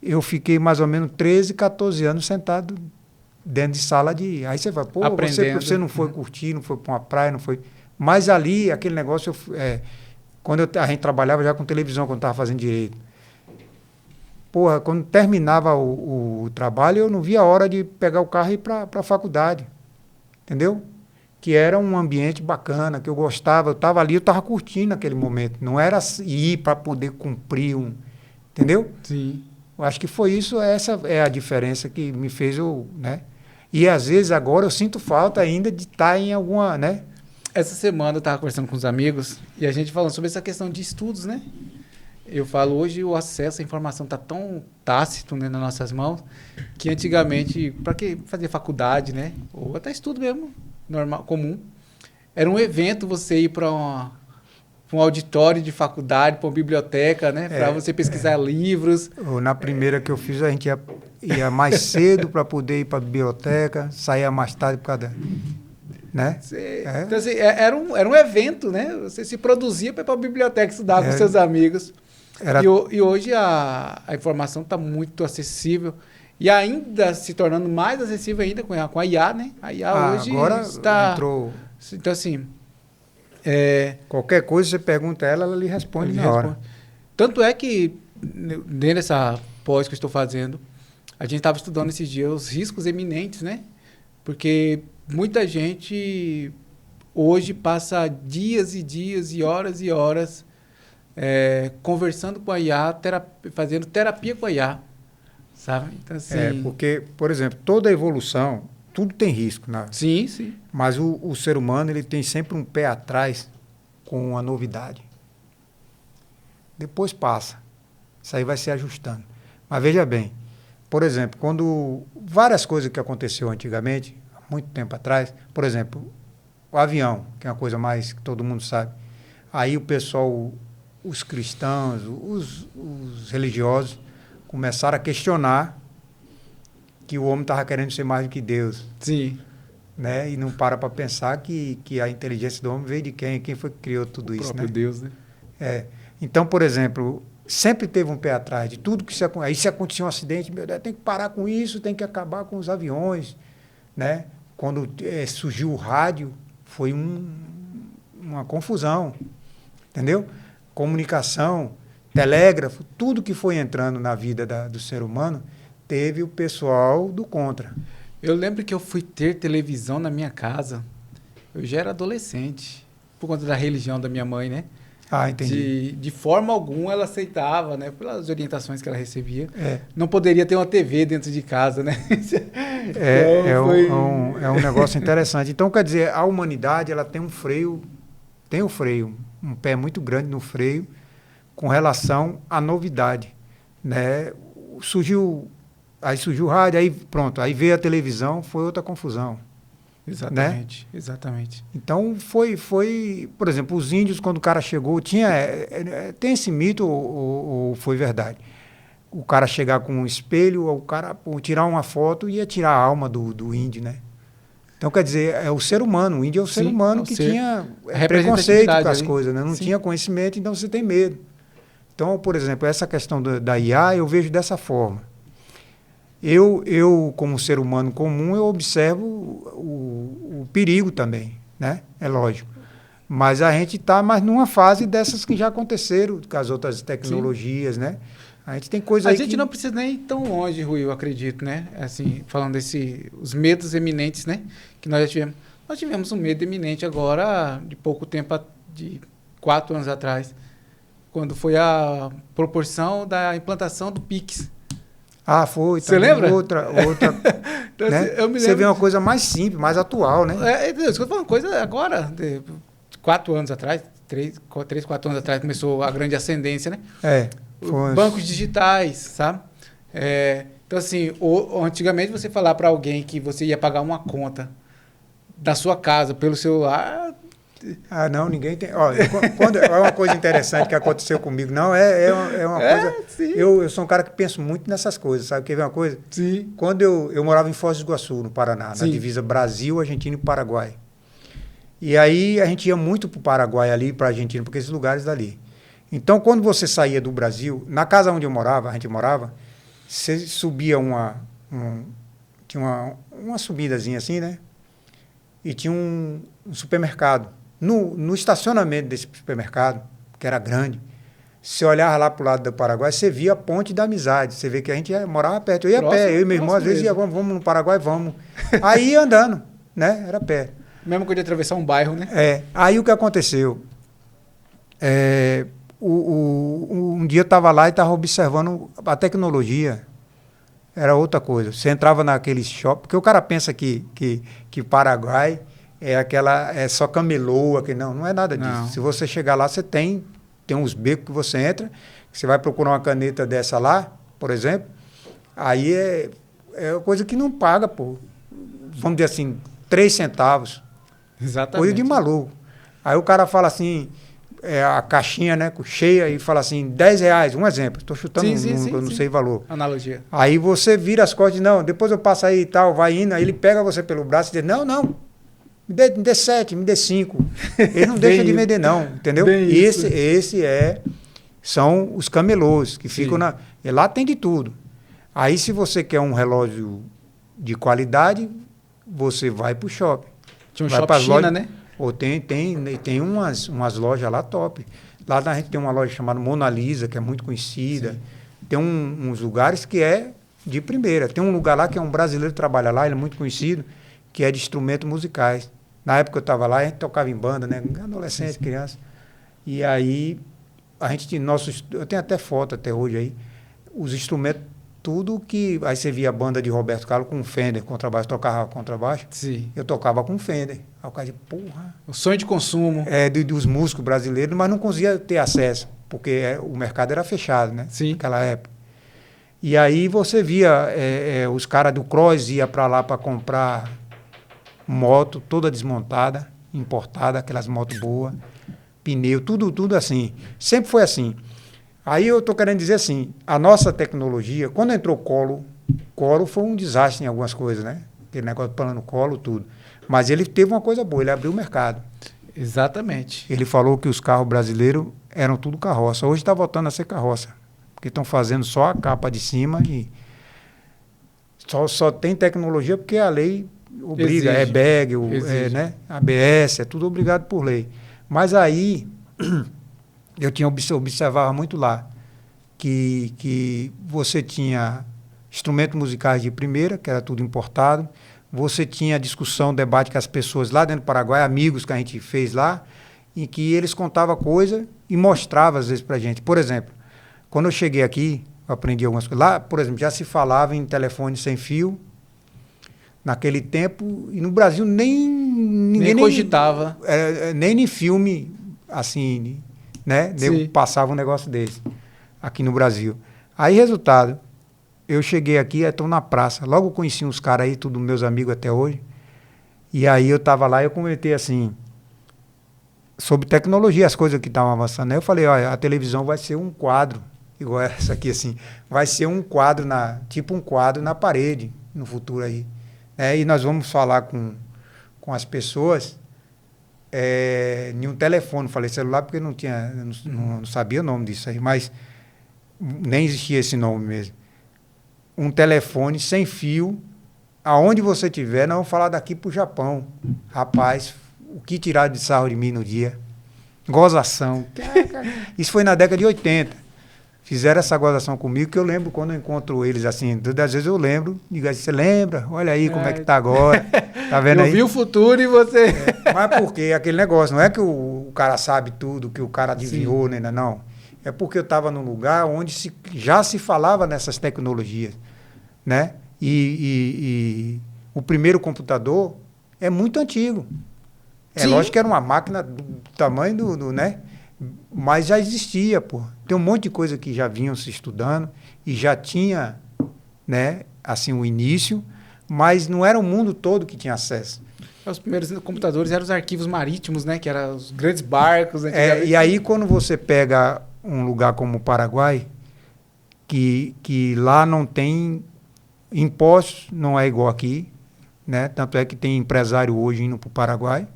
Eu fiquei mais ou menos 13, 14 anos sentado dentro de sala de... Aí você vai, você não foi curtir, não foi para uma praia, não foi... Mas ali, aquele negócio, quando a gente trabalhava já com televisão, quando estava fazendo direito. Quando terminava o trabalho, eu não via a hora de pegar o carro e ir para a faculdade. Entendeu? Que era um ambiente bacana, que eu gostava. Eu estava ali, eu estava curtindo aquele momento. Não era ir para poder cumprir Entendeu? Sim. Eu acho que foi isso, essa é a diferença que me fez né? E às vezes agora eu sinto falta ainda de estar em alguma, né? Essa semana eu estava conversando com os amigos e a gente falando sobre essa questão de estudos, né? Eu falo, hoje o acesso à informação está tão tácito, né, nas nossas mãos, que antigamente, para que fazer faculdade, né? Ou até estudo mesmo, normal, comum, era um evento você ir para um auditório de faculdade, para uma biblioteca, né? Para você pesquisar livros. Na primeira que eu fiz, a gente ia mais cedo para poder ir para a biblioteca, saía mais tarde por causa né? Então, assim, era um evento, né? Você se produzia para ir para a biblioteca estudar com seus amigos. E hoje a informação está muito acessível e ainda se tornando mais acessível ainda com a IA, né? A IA hoje agora está... entrou... Então, assim... qualquer coisa você pergunta a ela, ela lhe responde na hora. Tanto é que, dentro dessa pós que eu estou fazendo, a gente estava estudando esses dias os riscos eminentes, né? Porque muita gente hoje passa dias e dias e horas conversando com a IA, fazendo terapia com a IA, sabe? Então, assim... porque, por exemplo, toda evolução, tudo tem risco. Né? Sim, sim. Mas o ser humano ele tem sempre um pé atrás com a novidade. Depois passa. Isso aí vai se ajustando. Mas veja bem, por exemplo, quando várias coisas que aconteceu antigamente, há muito tempo atrás, por exemplo, o avião, que é uma coisa mais que todo mundo sabe. Aí o pessoal... os cristãos, os religiosos, começaram a questionar que o homem estava querendo ser mais do que Deus. Sim. Né? E não para pensar que a inteligência do homem veio de quem? Quem foi que criou tudo isso? O próprio Deus, né? Então, por exemplo, sempre teve um pé atrás de tudo que se acontecia. Aí se acontecia um acidente, meu Deus, tem que parar com isso, tem que acabar com os aviões. Né? Quando surgiu o rádio, foi uma confusão. Entendeu? Comunicação, telégrafo, tudo que foi entrando na vida do ser humano, teve o pessoal do contra. Eu lembro que eu fui ter televisão na minha casa, eu já era adolescente, por conta da religião da minha mãe, né? Ah, entendi. De forma alguma ela aceitava, né? Pelas orientações que ela recebia. Não poderia ter uma TV dentro de casa, né? É um negócio interessante. Então, quer dizer, a humanidade ela tem um freio, um pé muito grande no freio com relação à novidade, né? Surgiu o rádio, aí pronto, aí veio a televisão, foi outra confusão. Exatamente, né? Exatamente. Então foi, por exemplo, os índios, quando o cara chegou, tem esse mito ou foi verdade? O cara chegar com um espelho, o cara tirar uma foto e ia tirar a alma do índio, né? Então, quer dizer, é o ser humano, o índio é o ser humano que tinha preconceito com as coisas, né? Não tinha conhecimento, então você tem medo. Então, por exemplo, essa questão da IA, eu vejo dessa forma. Eu como ser humano comum, eu observo o perigo também, né? É lógico. Mas a gente está mais numa fase dessas que já aconteceram com as outras tecnologias, né? A gente tem coisa aí. A gente não precisa nem ir tão longe, Rui, eu acredito, né? Assim, falando os medos eminentes, né? Que nós já tivemos. Nós tivemos um medo eminente agora, de pouco tempo, de 4 anos atrás, quando foi a proporção da implantação do Pix. Ah, foi. Você lembra? Outra então, né? Eu me lembro. Você vê uma coisa mais simples, mais atual, né? Isso que eu tô falando, uma coisa agora, de 4 anos atrás, 3, 4 anos atrás, começou a grande ascendência, né? Bancos digitais, sabe? Então, assim, antigamente você falar para alguém que você ia pagar uma conta da sua casa pelo celular... Ah, não, ninguém tem... Ó, é uma coisa interessante que aconteceu comigo. Não, é uma coisa... Sim. Eu sou um cara que penso muito nessas coisas, sabe? Quer ver uma coisa? Sim. Quando eu morava em Foz do Iguaçu, no Paraná, sim, na divisa Brasil, Argentina e Paraguai. E aí a gente ia muito para o Paraguai ali, para a Argentina, porque esses lugares dali. Então, quando você saía do Brasil, na casa onde a gente morava, você subia tinha uma subidazinha assim, né? E tinha um supermercado. No estacionamento desse supermercado, que era grande, você olhava lá para o lado do Paraguai, você via a ponte da amizade. Você vê que a gente morava perto. Eu ia a pé, eu e meu irmão, às vezes ia, vamos no Paraguai, vamos. Aí ia andando, né? Era perto. Mesmo que eu ia atravessar um bairro, né? Aí o que aconteceu? Um dia eu estava lá e estava observando a tecnologia. Era outra coisa. Você entrava naquele shopping, porque o cara pensa que Paraguai é só camelô, não é nada disso. Não. Se você chegar lá, você tem uns becos que você entra, você vai procurar uma caneta dessa lá, por exemplo, aí é coisa que não paga, pô. Vamos dizer assim, 3 centavos. Exatamente. Coisa de maluco. Aí o cara fala assim, a caixinha, né, cheia, e fala assim, R$10, um exemplo. Estou chutando, eu não sei o valor. Analogia. Aí você vira as costas e diz, não, depois eu passo aí e tal, vai indo, aí ele pega você pelo braço e diz, não, me dê 7, me dê 5. Ele não deixa de vender, não, entendeu? São os camelôs que ficam e lá tem de tudo. Aí, se você quer um relógio de qualidade, você vai para o shopping. Tinha um shopping China, né? Ou tem umas lojas lá top. Lá a gente tem uma loja chamada Mona Lisa, que é muito conhecida. Sim. Tem uns lugares que é de primeira. Tem um lugar lá que é um brasileiro que trabalha lá, ele é muito conhecido, que é de instrumentos musicais. Na época eu estava lá, a gente tocava em banda, né? Adolescente, criança. E aí, eu tenho até foto até hoje aí, os instrumentos, tudo que... Aí você via a banda de Roberto Carlos com Fender, contrabaixo, tocava contrabaixo. Sim. Eu tocava com Fender. Aí o cara dizia, porra... O sonho de consumo. Dos músicos brasileiros, mas não conseguia ter acesso, porque o mercado era fechado, né? Sim. Naquela época. E aí você via os caras do Cross ia para lá para comprar moto toda desmontada, importada, aquelas motos boas, pneu, tudo assim. Sempre foi assim. Aí eu estou querendo dizer assim, a nossa tecnologia, quando entrou Colo foi um desastre em algumas coisas, né? Aquele negócio de plano Colo, tudo. Mas ele teve uma coisa boa, ele abriu o mercado. Exatamente. Ele falou que os carros brasileiros eram tudo carroça. Hoje está voltando a ser carroça, porque estão fazendo só a capa de cima e só tem tecnologia porque a lei obriga, Exige. bag, né? ABS, é tudo obrigado por lei. Mas aí eu observava muito lá que você tinha instrumentos musicais de primeira, que era tudo importado, você tinha discussão, debate com as pessoas lá dentro do Paraguai, amigos que a gente fez lá, em que eles contavam coisa e mostravam às vezes para a gente. Por exemplo, quando eu cheguei aqui, eu aprendi algumas coisas. Lá, por exemplo, já se falava em telefone sem fio, naquele tempo, e no Brasil ninguém cogitava. Nem em filme, assim, né? Nego passava um negócio desse, aqui no Brasil. Aí, resultado, eu cheguei aqui, estou na praça, logo conheci uns caras aí, todos meus amigos até hoje, e aí eu estava lá e eu comentei assim, sobre tecnologia, as coisas que estavam avançando. Aí eu falei, olha, a televisão vai ser um quadro, igual essa aqui, assim, vai ser um quadro, tipo um quadro na parede, no futuro aí. E nós vamos falar com as pessoas em um telefone. Falei celular porque não sabia o nome disso aí, mas nem existia esse nome mesmo. Um telefone sem fio, aonde você estiver, nós vamos falar daqui para o Japão. Rapaz, o que tiraram de sarro de mim no dia? Gozação. Isso foi na década de 80. Fizeram essa gozação comigo, que eu lembro quando eu encontro eles assim, todas as vezes eu lembro, digo assim, você lembra? Olha aí como é que tá agora. Tá vendo aí? Eu vi o futuro e você... Mas por quê? Aquele negócio, não é que o cara sabe tudo, que o cara adivinhou, né? Não. É porque eu estava num lugar onde já se falava nessas tecnologias, né? E o primeiro computador é muito antigo. Lógico que era uma máquina do tamanho do né? Mas já existia, pô. Tem um monte de coisa que já vinham se estudando e já tinha, né, assim, o início, mas não era o mundo todo que tinha acesso. Os primeiros computadores eram os arquivos marítimos, né, que eram os grandes barcos. E aí, quando você pega um lugar como o Paraguai, que lá não tem impostos, não é igual aqui, né? Tanto é que tem empresário hoje indo para o Paraguai,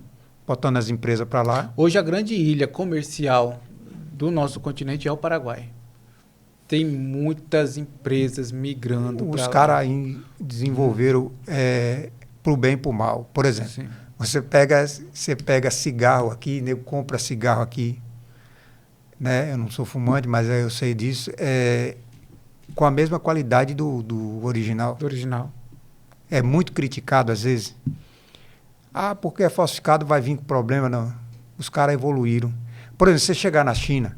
botando as empresas para lá. Hoje a grande ilha comercial do nosso continente é o Paraguai. Tem muitas empresas migrando para lá. Os caras desenvolveram para o bem e para o mal. Por exemplo, Sim. você pega cigarro aqui, nego compra cigarro aqui, né? Eu não sou fumante, mas eu sei disso. Com a mesma qualidade do original. Do original. É muito criticado às vezes. Porque é falsificado, vai vir com problema. Não. Os caras evoluíram. Por exemplo, você chegar na China,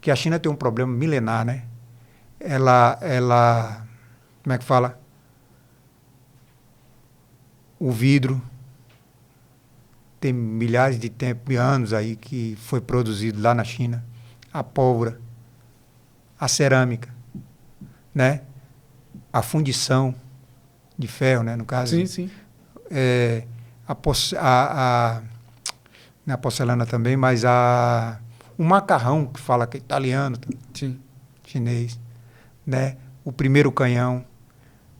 que a China tem um problema milenar, né? Ela como é que fala? O vidro, tem milhares de anos aí que foi produzido lá na China. A pólvora, a cerâmica, né? A fundição de ferro, né? No caso. Sim, sim. Não a porcelana também, mas o macarrão, que fala que é italiano, Sim. chinês, né? O primeiro canhão,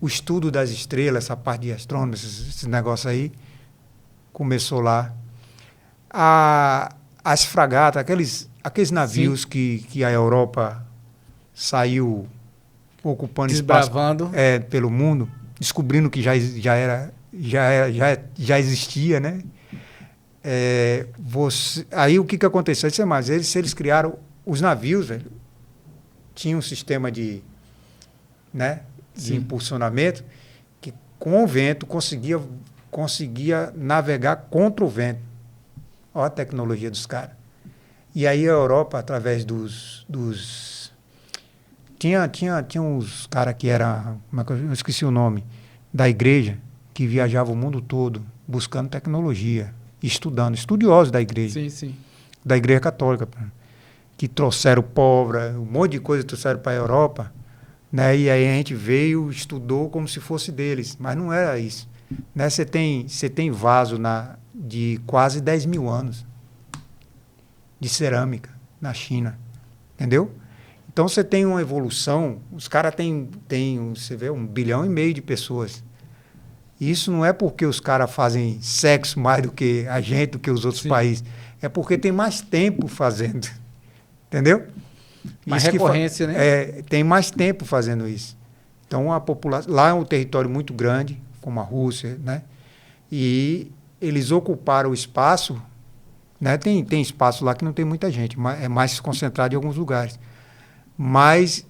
o estudo das estrelas, essa parte de astrônomo, esse negócio aí, começou lá. As fragatas, aqueles navios que a Europa saiu ocupando Desbravando. espaço pelo mundo, descobrindo que já existia, né? Aí o que aconteceu? Mas eles criaram os navios, velho, tinha um sistema de impulsionamento que com o vento conseguia navegar contra o vento. Olha a tecnologia dos caras. E aí a Europa, através tinha uns caras que eram, eu esqueci o nome, da igreja, que viajavam o mundo todo buscando tecnologia, estudiosos da igreja. Sim, sim. Da igreja católica, que trouxeram pólvora, um monte de coisa trouxeram para a Europa, né? E aí a gente veio, estudou como se fosse deles, mas não era isso. Né? Você tem vaso de quase 10 mil anos de cerâmica na China, entendeu? Então você tem uma evolução, os caras têm, você vê, 1,5 bilhão de pessoas. Isso não é porque os caras fazem sexo mais do que a gente, do que os outros países. É porque tem mais tempo fazendo. Entendeu? Mais recorrência, né? Tem mais tempo fazendo isso. Então, a população... Lá é um território muito grande, como a Rússia, né? E eles ocuparam o espaço, né? Tem espaço lá que não tem muita gente, mas é mais concentrado em alguns lugares. Mas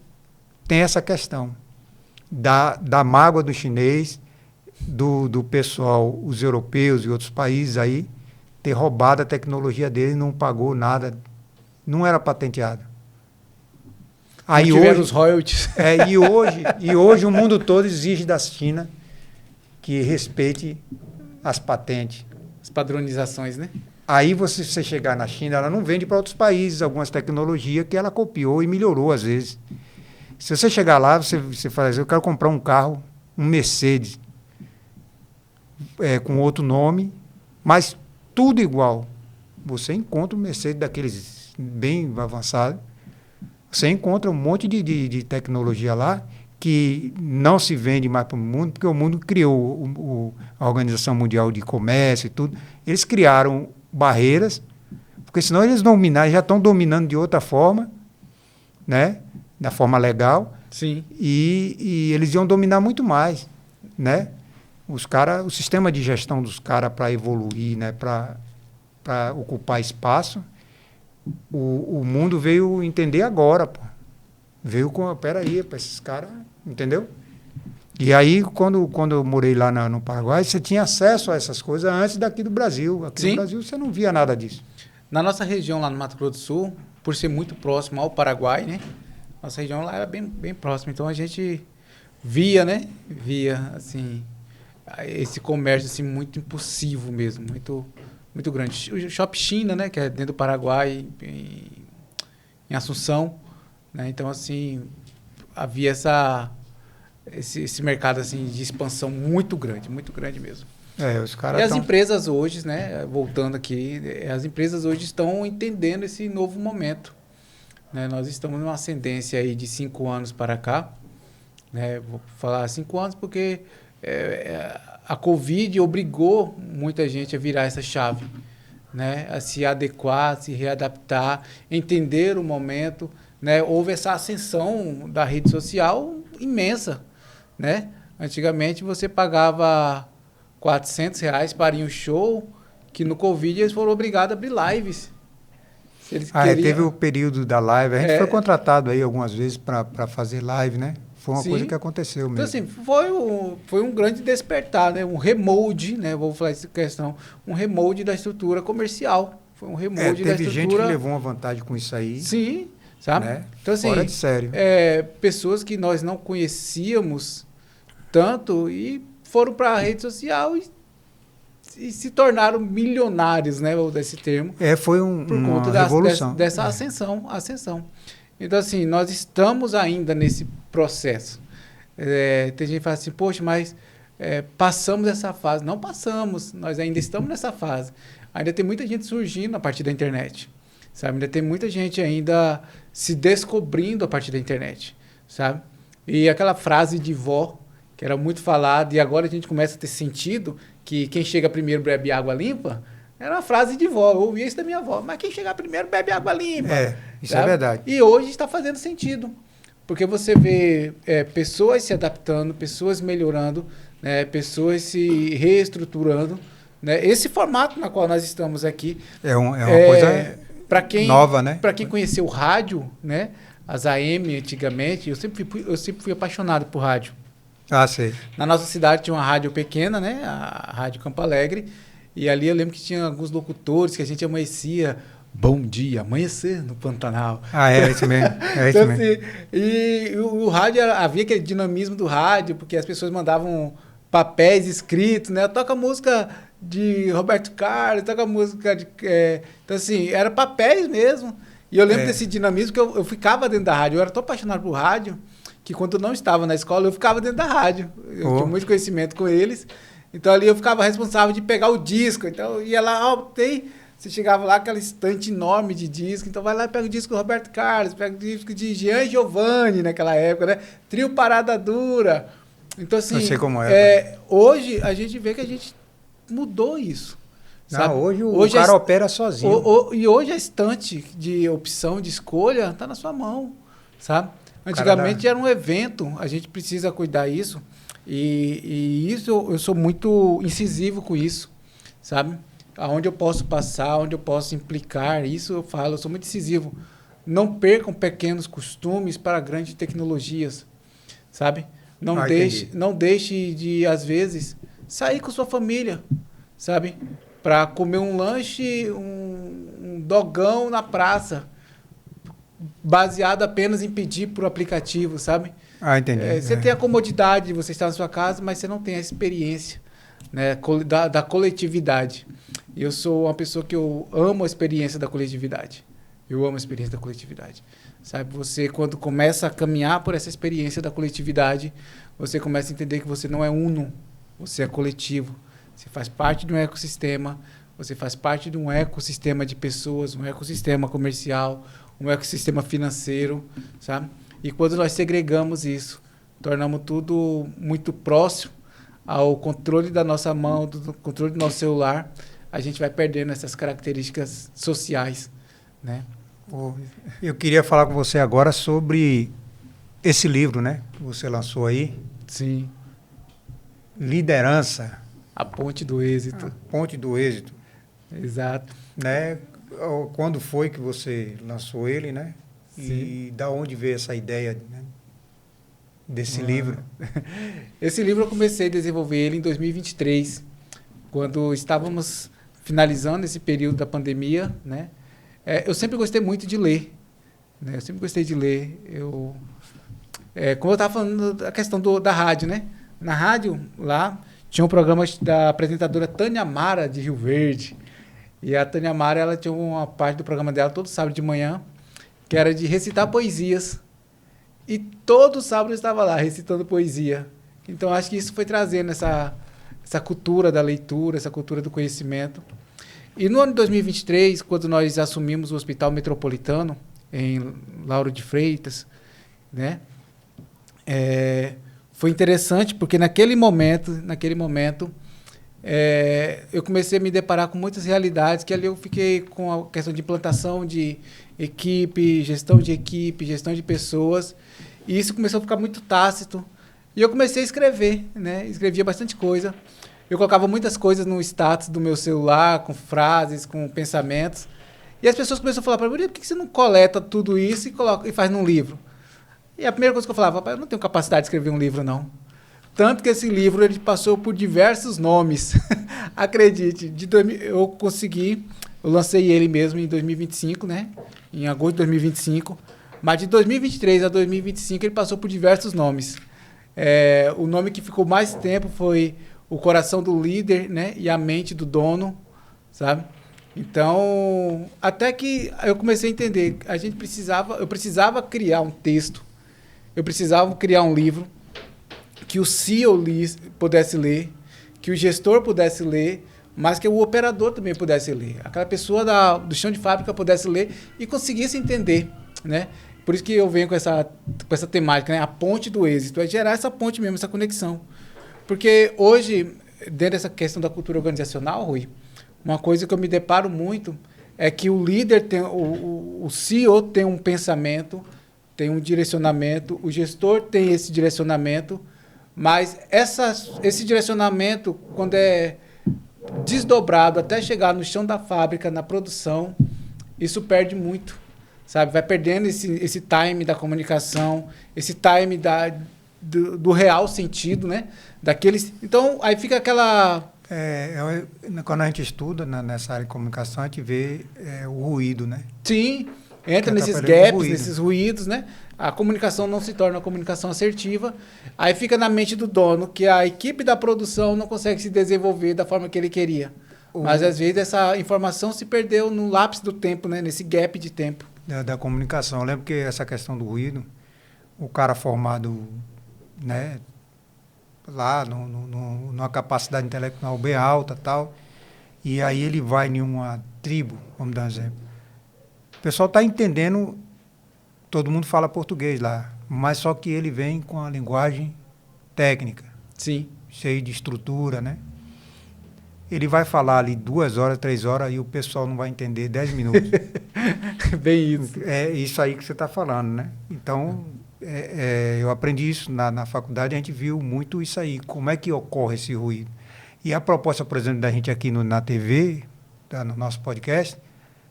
tem essa questão da mágoa do chinês, do pessoal, os europeus e outros países aí, ter roubado a tecnologia deles e não pagou nada, não era patenteado. Aí tiveram os royalties. E hoje o mundo todo exige da China que respeite as patentes. As padronizações, né? Aí você chegar na China, ela não vende para outros países algumas tecnologias que ela copiou e melhorou às vezes. Se você chegar lá, você fala assim, eu quero comprar um carro, um Mercedes, com outro nome, mas tudo igual. Você encontra um Mercedes daqueles bem avançados, você encontra um monte de tecnologia lá que não se vende mais para o mundo, porque o mundo criou a Organização Mundial de Comércio e tudo. Eles criaram barreiras, porque senão eles já estão dominando de outra forma, né? Da forma legal. Sim. E eles iam dominar muito mais, né? O sistema de gestão dos caras para evoluir, né? Para ocupar espaço, o mundo veio entender agora, pô. Veio com, peraí, para esses caras, entendeu? E aí, quando eu morei lá no Paraguai, você tinha acesso a essas coisas antes daqui do Brasil. Aqui Sim. no Brasil você não via nada disso. Na nossa região, lá no Mato Grosso do Sul, por ser muito próximo ao Paraguai, né? Nossa região lá era bem próxima. Então, a gente via, né? Via, assim, esse comércio, assim, muito impulsivo mesmo, muito grande. O Shopping China, né? Que é dentro do Paraguai, em Assunção, né? Então, assim, havia esse mercado, assim, de expansão muito grande mesmo. Os caras e as empresas hoje, né, voltando aqui, as empresas hoje estão entendendo esse novo momento. Né? Nós estamos numa ascendência aí de 5 anos para cá. Né? Vou falar 5 anos porque a Covid obrigou muita gente a virar essa chave, né? A se adequar, se readaptar, entender o momento. Né? Houve essa ascensão da rede social imensa. Né? Antigamente você pagava R$400 para ir um show, que no Covid eles foram obrigados a abrir lives. Teve o período da live. A gente foi contratado aí algumas vezes para fazer live, né? Foi uma coisa que aconteceu mesmo. Então, assim, foi um grande despertar, né? Um remold, né? Vou falar essa questão. Um remold da estrutura comercial. Foi um remold da estrutura... Teve gente que levou uma vantagem com isso aí. Sim, sabe? Né? Então, assim, fora de sério. Pessoas que nós não conhecíamos tanto e foram para a rede social e se tornaram milionários, né? Vou usar esse termo. Foi por uma conta revolução. Dessa ascensão. Então, assim, nós estamos ainda nesse processo. Tem gente que fala assim, poxa, mas passamos essa fase. Não passamos, nós ainda estamos nessa fase. Ainda tem muita gente surgindo a partir da internet, sabe? Ainda tem muita gente ainda se descobrindo a partir da internet, sabe? E aquela frase de vó, que era muito falada, e agora a gente começa a ter sentido, que quem chega primeiro bebe água limpa, era uma frase de vó, eu ouvi isso da minha avó, mas quem chegar primeiro bebe água limpa. Isso sabe? É verdade. E hoje está fazendo sentido, porque você vê pessoas se adaptando, pessoas melhorando, né, pessoas se reestruturando, né? Esse formato na qual nós estamos aqui é uma coisa nova, né? Para quem conheceu o rádio, né, as AM antigamente, eu sempre fui apaixonado por rádio. Sei. Na nossa cidade tinha uma rádio pequena, né, a Rádio Campo Alegre, e ali eu lembro que tinha alguns locutores que a gente amanhecia, bom dia, amanhecer no Pantanal. É isso mesmo. Então, assim, e o rádio, havia aquele dinamismo do rádio, porque as pessoas mandavam papéis escritos, né? Toca música de Roberto Carlos, toca música de... então, assim, era papéis mesmo. E eu lembro desse dinamismo que eu ficava dentro da rádio. Eu era tão apaixonado por rádio que quando eu não estava na escola, eu ficava dentro da rádio. Eu tinha muito conhecimento com eles. Então, ali eu ficava responsável de pegar o disco. Então, eu ia lá, você chegava lá, aquela estante enorme de disco. Então, vai lá e pega o disco do Roberto Carlos, pega o disco de Jean Giovanni naquela época, né? Trio Parada Dura. Então, assim, eu sei como hoje a gente vê que a gente mudou isso. Sabe? Não, hoje o cara opera sozinho. E hoje a estante de opção, de escolha, está na sua mão, sabe? Antigamente era um evento, a gente precisa cuidar disso. E isso eu sou muito incisivo com isso, sabe? Aonde eu posso passar, onde eu posso implicar, isso eu falo, eu sou muito incisivo. Não percam pequenos costumes para grandes tecnologias, sabe? Não deixe de, às vezes, sair com sua família, sabe? Para comer um lanche, um dogão na praça, baseado apenas em pedir por aplicativo, sabe? Entendi. Você tem a comodidade de você estar na sua casa, mas você não tem a experiência, né, da coletividade. E eu sou uma pessoa que eu amo a experiência da coletividade. Eu amo a experiência da coletividade. Sabe, você, quando começa a caminhar por essa experiência da coletividade, você começa a entender que você não é uno, você é coletivo. Você faz parte de um ecossistema, você faz parte de um ecossistema de pessoas, um ecossistema comercial, um ecossistema financeiro, sabe? E quando nós segregamos isso, tornamos tudo muito próximo ao controle da nossa mão, do controle do nosso celular, a gente vai perdendo essas características sociais, né? Eu queria falar com você agora sobre esse livro, né, que você lançou aí. Sim. Liderança. A Ponte do Êxito. A Ponte do Êxito. Exato. Né? Quando foi que você lançou ele, né? Sim. E da onde veio essa ideia, né, desse livro? Esse livro eu comecei a desenvolver ele em 2023, quando estávamos finalizando esse período da pandemia, né? Eu sempre gostei muito de ler, né? Eu sempre gostei de ler. Como eu estava falando da questão da rádio, né? Na rádio, lá, tinha um programa da apresentadora Tânia Mara, de Rio Verde. E a Tânia Mara, ela tinha uma parte do programa dela todo sábado de manhã, que era de recitar poesias. E todo sábado eu estava lá, recitando poesia. Então, acho que isso foi trazendo essa cultura da leitura, essa cultura do conhecimento. E no ano de 2023, quando nós assumimos o Hospital Metropolitano, em Lauro de Freitas, né? Foi interessante, porque naquele momento, eu comecei a me deparar com muitas realidades, que ali eu fiquei com a questão de implantação de equipe, gestão de pessoas, e isso começou a ficar muito tácito. E eu comecei a escrever, né? Escrevia bastante coisa. Eu colocava muitas coisas no status do meu celular, com frases, com pensamentos. E as pessoas começaram a falar para mim, por que você não coleta tudo isso e faz num livro? E a primeira coisa que eu falava, papai, eu não tenho capacidade de escrever um livro, não. Tanto que esse livro ele passou por diversos nomes. Acredite, eu lancei ele mesmo em 2025, né? Em agosto de 2025. Mas de 2023 a 2025 ele passou por diversos nomes. O nome que ficou mais tempo foi o coração do líder, né? E a mente do dono, sabe? Então, até que eu comecei a entender, eu precisava criar um texto, eu precisava criar um livro que o CEO pudesse ler, que o gestor pudesse ler, mas que o operador também pudesse ler. Aquela pessoa do chão de fábrica pudesse ler e conseguisse entender, né? Por isso que eu venho com essa temática, né? A ponte do êxito, é gerar essa ponte mesmo, essa conexão. Porque hoje, dentro dessa questão da cultura organizacional, Rui, uma coisa que eu me deparo muito é que o líder o CEO tem um pensamento, tem um direcionamento, o gestor tem esse direcionamento, mas esse direcionamento, quando é desdobrado até chegar no chão da fábrica, na produção, isso perde muito, sabe? Vai perdendo esse time da comunicação, esse time do real sentido, né? Então, aí fica aquela... quando a gente estuda nessa área de comunicação, a gente vê o ruído, né? Sim, entra nesses gaps, nesses ruídos, né? A comunicação não se torna uma comunicação assertiva. Aí fica na mente do dono que a equipe da produção não consegue se desenvolver da forma que ele queria. Mas, às vezes, essa informação se perdeu no lápis do tempo, né? Nesse gap de tempo. Da comunicação. Eu lembro que essa questão do ruído, o cara formado, né, lá numa capacidade intelectual bem alta e tal, e aí ele vai em uma tribo, vamos dar um exemplo. O pessoal está entendendo, todo mundo fala português lá, mas só que ele vem com a linguagem técnica. Sim. Cheio de estrutura, né? Ele vai falar ali 2 horas, 3 horas e o pessoal não vai entender 10 minutos. Bem isso. É isso aí que você está falando, né? Então, eu aprendi isso na faculdade, a gente viu muito isso aí, como é que ocorre esse ruído. E a proposta, por exemplo, da gente aqui na TV, no nosso podcast,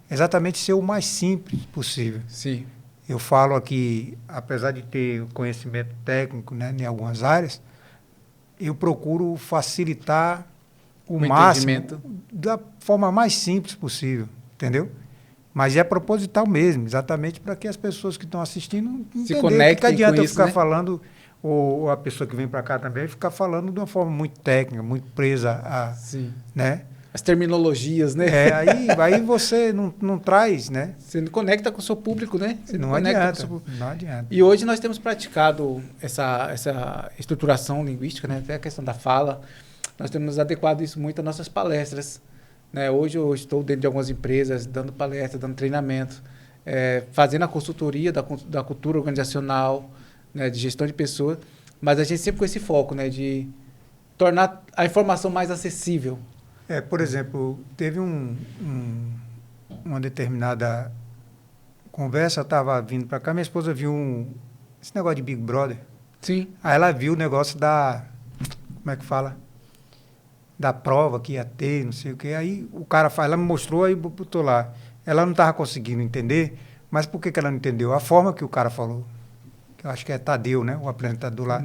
é exatamente ser o mais simples possível. Sim. Eu falo aqui, apesar de ter conhecimento técnico, né, em algumas áreas, eu procuro facilitar o máximo da forma mais simples possível, entendeu? Mas é proposital mesmo, exatamente para que as pessoas que estão assistindo se conectem. Que adianta eu ficar, né? falando, ou a pessoa que vem para cá também, ficar falando de uma forma muito técnica, muito presa a... Sim. Né? As terminologias, né? Aí você não traz, né? Você não conecta com o seu público, né? Você não adianta, não adianta. E hoje nós temos praticado essa estruturação linguística, né? Até a questão da fala. Nós temos adequado isso muito às nossas palestras. Né? Hoje eu estou dentro de algumas empresas, dando palestra, dando treinamento, fazendo a consultoria da cultura organizacional, né? De gestão de pessoas, mas a gente sempre com esse foco, né? De tornar a informação mais acessível. Por exemplo, teve uma determinada conversa, eu estava vindo para cá, minha esposa viu esse negócio de Big Brother. Sim. Aí ela viu o negócio como é que fala? Da prova que ia ter, não sei o quê. Aí o cara ela me mostrou, aí botou lá. Ela não estava conseguindo entender, mas por que ela não entendeu? A forma que o cara falou. Que eu acho que é Tadeu, né? O apresentador lá.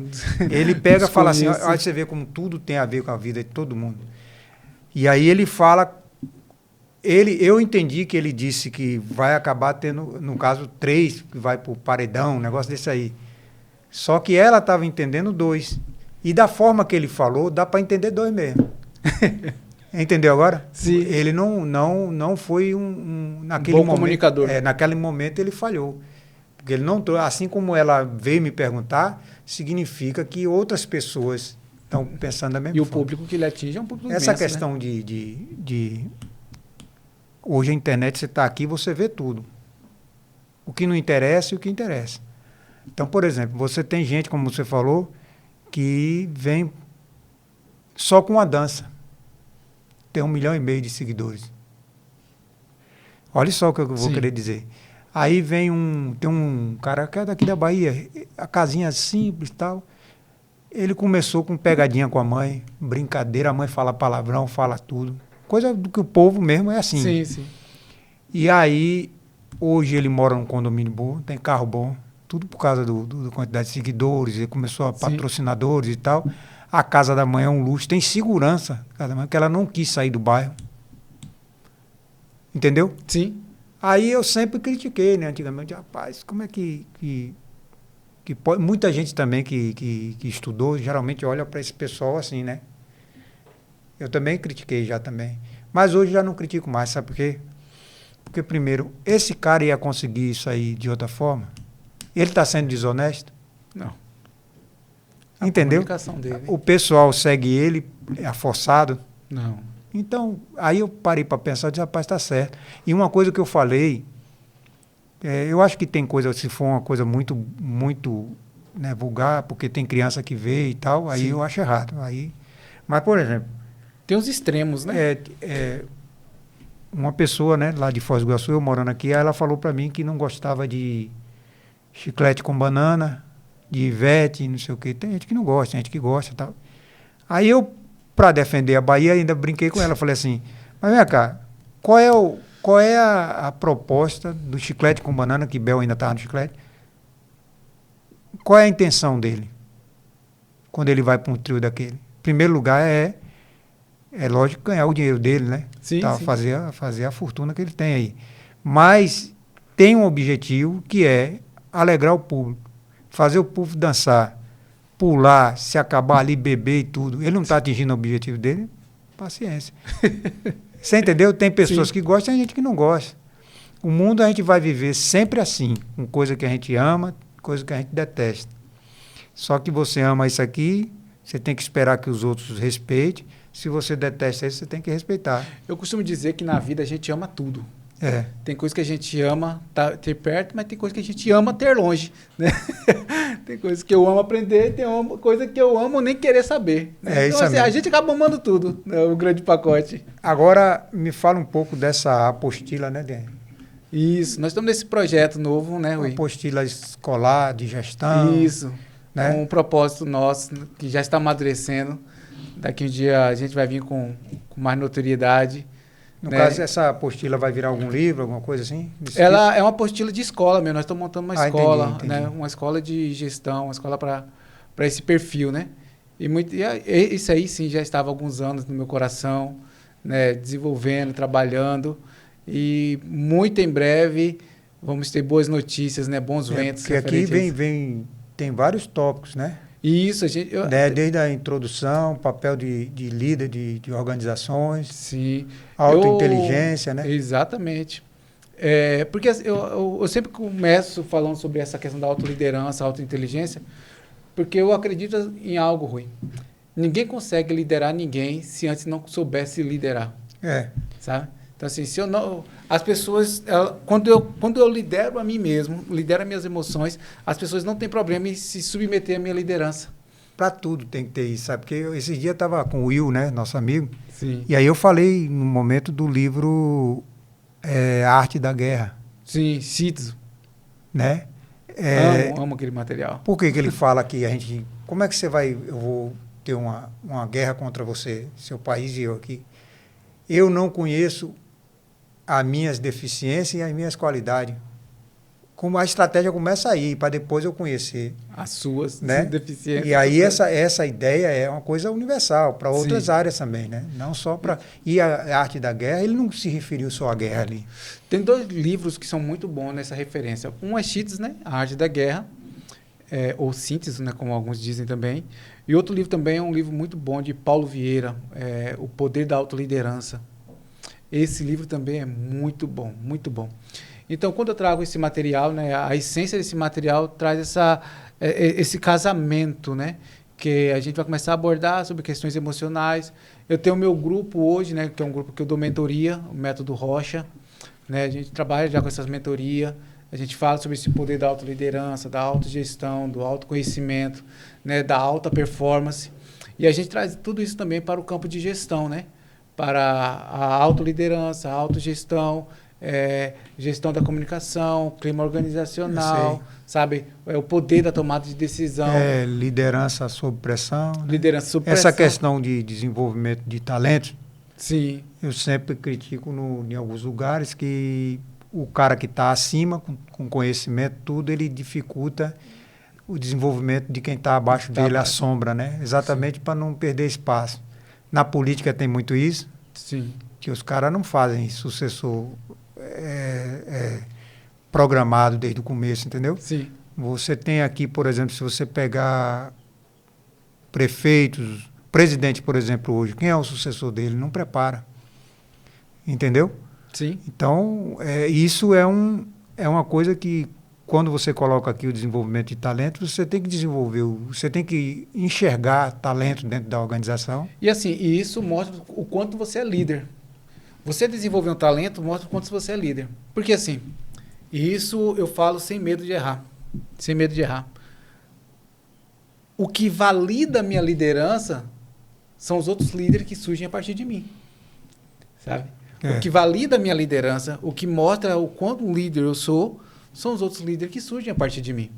Ele pega e fala assim, olha você vê como tudo tem a ver com a vida de todo mundo. E aí ele fala, eu entendi que ele disse que vai acabar tendo, no caso, 3, que vai para o paredão, um negócio desse aí. Só que ela estava entendendo 2. E da forma que ele falou, dá para entender 2 mesmo. Entendeu agora? Sim. Ele não foi naquele bom momento, comunicador. Naquele momento ele falhou. Porque ele não, assim como ela veio me perguntar, significa que outras pessoas estão pensando da mesma forma. E o público que ele atinge é um público Essa imenso, questão, né? Hoje a internet, você está aqui, você vê tudo. O que não interessa e o que interessa. Então, por exemplo, você tem gente, como você falou, que vem só com a dança. Tem 1,5 milhão de seguidores. Olha só o que eu vou querer dizer. Aí tem um cara que é daqui da Bahia, a casinha simples e tal. Ele começou com pegadinha com a mãe, brincadeira, a mãe fala palavrão, fala tudo. Coisa do que o povo mesmo é assim. Sim, sim. E aí, hoje ele mora num condomínio bom, tem carro bom, tudo por causa da quantidade de seguidores, ele começou a patrocinadores e tal. A casa da mãe é um luxo, tem segurança, porque ela não quis sair do bairro. Entendeu? Sim. Aí eu sempre critiquei, né, antigamente, rapaz, como é que pode... Muita gente também que estudou, geralmente olha para esse pessoal assim, né? Eu também critiquei já também. Mas hoje já não critico mais, sabe por quê? Porque, primeiro, esse cara ia conseguir isso aí de outra forma? Ele está sendo desonesto? Não. Entendeu? Comunicação dele. O pessoal segue ele, é forçado. Não. Então, aí eu parei para pensar e disse, rapaz, está certo. E uma coisa que eu falei, eu acho que tem coisa, se for uma coisa muito, muito, né, vulgar, porque tem criança que vê e tal, aí Sim. eu acho errado. Aí, mas, por exemplo, Tem os extremos, né? uma pessoa, né, lá de Foz do Iguaçu, eu morando aqui, ela falou para mim que não gostava de chiclete com banana, de Ivete, não sei o quê. Tem gente que não gosta, tem gente que gosta e tal. Aí eu, para defender a Bahia, ainda brinquei com ela, falei assim, mas vem cá, qual é a proposta do chiclete com banana, que Bel ainda estava no chiclete? Qual é a intenção dele quando ele vai para um trio daquele? Em primeiro lugar é lógico ganhar o dinheiro dele, né? Sim, Tá, sim. fazer a fortuna que ele tem aí. Mas tem um objetivo que é alegrar o público, fazer o povo dançar, pular, se acabar ali, beber e tudo. Ele não está atingindo o objetivo dele? Paciência. Você entendeu? Tem pessoas Sim. que gostam e tem gente que não gosta. O mundo a gente vai viver sempre assim, com coisa que a gente ama, coisa que a gente detesta. Só que você ama isso aqui, você tem que esperar que os outros respeitem. Se você detesta isso, você tem que respeitar. Eu costumo dizer que na vida a gente ama tudo. É. Tem coisa que a gente ama ter perto, mas tem coisa que a gente ama ter longe. Né? Tem coisa que eu amo aprender, tem coisa que eu amo nem querer saber. Né? Isso Então, assim, mesmo. a gente acaba amando tudo, né? O grande pacote. Agora, me fala um pouco dessa apostila, né, Dê? Isso, nós estamos nesse projeto novo, né, Uma Rui? apostila escolar, de gestão. Isso, Né? um propósito nosso que já está amadurecendo. Daqui um dia a gente vai vir com mais notoriedade. No né? caso, essa apostila vai virar algum livro, alguma coisa assim? Ela é uma apostila de escola mesmo. Nós estamos montando uma escola, entendi. né? Uma escola de gestão, uma escola para esse perfil, né? Isso aí sim já estava há alguns anos no meu coração, né? Desenvolvendo, trabalhando. E muito em breve vamos ter boas notícias, né? Bons ventos. Porque aqui tem vários tópicos, né? Isso, Desde a introdução, papel de líder de organizações, sim, autointeligência, né? Exatamente. Porque eu sempre começo falando sobre essa questão da autoliderança, autointeligência, porque eu acredito em algo, Rui. Ninguém consegue liderar ninguém se antes não soubesse liderar. Sabe? Então, assim, se eu não. As pessoas. Quando eu lidero a mim mesmo, lidero as minhas emoções, as pessoas não têm problema em se submeter à minha liderança. Para tudo tem que ter isso, sabe? Porque esses dias eu estava com o Will, né, nosso amigo, Sim. E aí eu falei no momento do livro A Arte da Guerra. Sim, Citizen. Né? Amo aquele material. Por que ele fala que a gente... Como é que eu vou ter uma guerra contra você, seu país e eu aqui? Eu não conheço as minhas deficiências e as minhas qualidades. Como a estratégia começa aí, para depois eu conhecer. As suas, né? Deficiências. E aí essa ideia é uma coisa universal, para outras áreas também, né? Não só para... E a Arte da Guerra, ele não se referiu só à guerra ali. Tem 2 livros que são muito bons nessa referência. Um é Citizen, né? A Arte da Guerra, ou Síntese, né? Como alguns dizem também. E outro livro também é um livro muito bom de Paulo Vieira, O Poder da Autoliderança. Esse livro também é muito bom, muito bom. Então, quando eu trago esse material, né, a essência desse material traz esse casamento, né, que a gente vai começar a abordar sobre questões emocionais. Eu tenho o meu grupo hoje, né, que é um grupo que eu dou mentoria, o Método Rocha. Né, a gente trabalha já com essas mentorias. A gente fala sobre esse poder da autoliderança, da autogestão, do autoconhecimento, né, da alta performance. E a gente traz tudo isso também para o campo de gestão, né, para a autoliderança, a autogestão, gestão da comunicação, clima organizacional, sabe? O poder da tomada de decisão. Liderança sob pressão. Né? Liderança sob pressão. Essa questão de desenvolvimento de talentos, sim, eu sempre critico em alguns lugares que o cara que está acima, com conhecimento, tudo, ele dificulta o desenvolvimento de quem está abaixo dele, a sombra, né? Exatamente para não perder espaço. Na política tem muito isso, sim, que os caras não fazem sucessor programado desde o começo, entendeu? Sim. Você tem aqui, por exemplo, se você pegar prefeitos, presidente, por exemplo, hoje, quem é o sucessor dele? Não prepara. Entendeu? Sim. Então, isso é uma coisa que, quando você coloca aqui o desenvolvimento de talento, você tem que desenvolver, você tem que enxergar talento dentro da organização. E assim, isso mostra o quanto você é líder. Você desenvolver um talento mostra o quanto você é líder. Porque assim, isso eu falo sem medo de errar. Sem medo de errar. O que valida a minha liderança são os outros líderes que surgem a partir de mim. Sabe? O que valida a minha liderança, o que mostra o quanto líder eu sou, são os outros líderes que surgem a partir de mim.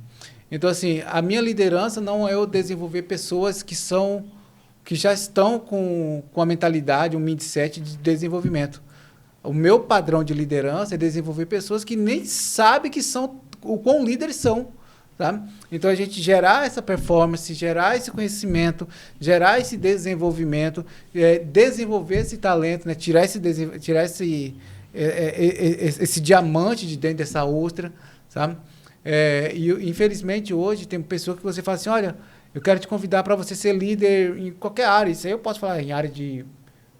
Então, assim, a minha liderança não é eu desenvolver pessoas que já estão com a mentalidade, um mindset de desenvolvimento. O meu padrão de liderança é desenvolver pessoas que nem sabem que são, o quão líderes são. Tá? Então, a gente gerar essa performance, gerar esse conhecimento, gerar esse desenvolvimento, desenvolver esse talento, né? Tirar esse diamante de dentro dessa ostra, sabe? E infelizmente hoje tem pessoa que você fala assim, olha, eu quero te convidar para você ser líder em qualquer área. Isso aí eu posso falar em área de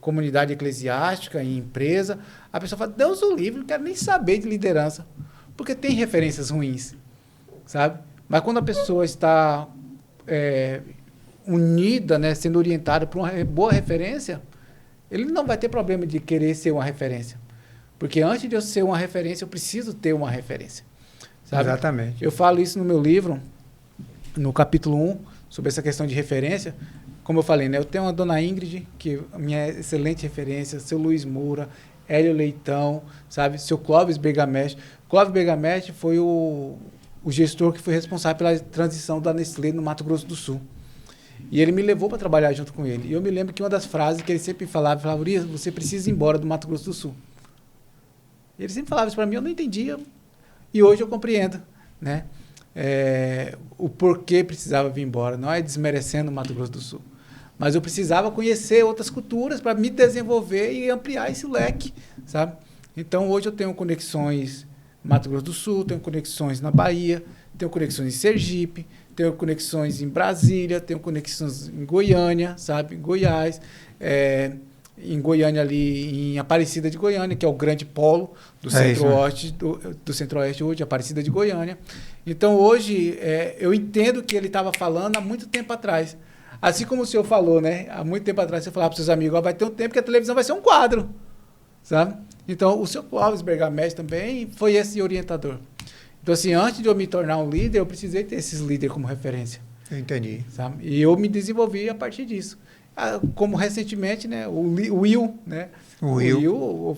comunidade eclesiástica, em empresa. A pessoa fala, Deus o livre, não quero nem saber de liderança, porque tem referências ruins, sabe? Mas quando a pessoa está unida, né, sendo orientada por uma boa referência, ele não vai ter problema de querer ser uma referência. Porque antes de eu ser uma referência, eu preciso ter uma referência. Sabe? Exatamente. Eu falo isso no meu livro, no capítulo 1, sobre essa questão de referência. Como eu falei, né, eu tenho a dona Ingrid, que é minha excelente referência, seu Luiz Moura, Hélio Leitão, sabe? Seu Clóvis Bergamestre. Clóvis Bergamestre foi o gestor que foi responsável pela transição da Nestlé no Mato Grosso do Sul. E ele me levou para trabalhar junto com ele. E eu me lembro que uma das frases que ele sempre falava, Urias, você precisa ir embora do Mato Grosso do Sul. E ele sempre falava isso para mim, eu não entendia. E hoje eu compreendo, né? O porquê precisava vir embora. Não é desmerecendo o Mato Grosso do Sul. Mas eu precisava conhecer outras culturas para me desenvolver e ampliar esse leque, sabe? Então, hoje eu tenho conexões no Mato Grosso do Sul, tenho conexões na Bahia, tenho conexões em Sergipe, tenho conexões em Brasília, tenho conexões em Goiânia, sabe? Em Goiás, em Goiânia ali, em Aparecida de Goiânia, que é o grande polo do Centro-Oeste, do Centro-Oeste hoje, Aparecida de Goiânia. Então, hoje, eu entendo o que ele estava falando há muito tempo atrás. Assim como o senhor falou, né? Há muito tempo atrás, você falava para os seus amigos, vai ter um tempo que a televisão vai ser um quadro, sabe? Então, o seu Clóvis Bergamestre também foi esse orientador. Então, assim, antes de eu me tornar um líder, eu precisei ter esses líderes como referência. Eu entendi. Sabe? E eu me desenvolvi a partir disso. Como recentemente, né? O Will, né? O Will, eu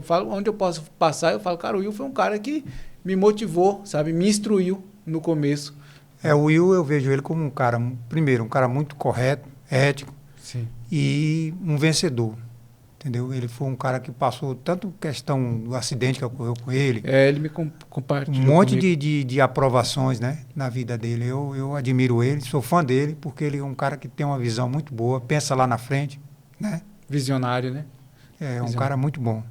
falo, onde eu posso passar, eu falo, cara, o Will foi um cara que me motivou, sabe? Me instruiu no começo. O Will, eu vejo ele como um cara, primeiro, um cara muito correto, ético. Sim. E um vencedor. Entendeu? Ele foi um cara que passou tanto questão do acidente que ocorreu com ele. Ele me compartilhou. Um monte de aprovações, né, na vida dele. Eu admiro ele, sou fã dele, porque ele é um cara que tem uma visão muito boa, pensa lá na frente, né? Visionário, né? Um cara muito bom.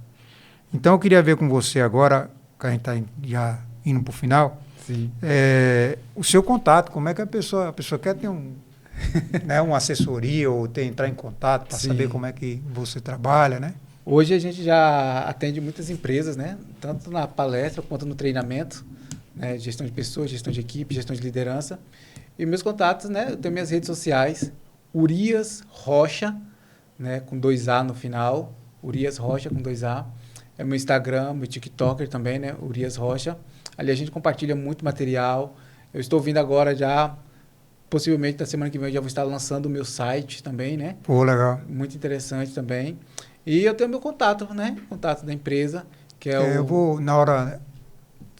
Então eu queria ver com você agora, que a gente está já indo para o final, sim. O seu contato, como é que a pessoa quer ter né, uma assessoria ou entrar em contato para saber como é que você trabalha, né? Hoje a gente já atende muitas empresas, né? Tanto na palestra quanto no treinamento, né? Gestão de pessoas, gestão de equipe, gestão de liderança. E meus contatos, né? Eu tenho minhas redes sociais, Urias Rocha, né? Com 2A no final, Urias Rocha com 2A. É meu Instagram, meu TikToker também, né? Urias Rocha. Ali a gente compartilha muito material. Eu estou vindo agora já... Possivelmente, na semana que vem, eu já vou estar lançando o meu site também, né? Pô, legal. Muito interessante também. E eu tenho meu contato, né? Contato da empresa, que é o... Eu vou, na hora...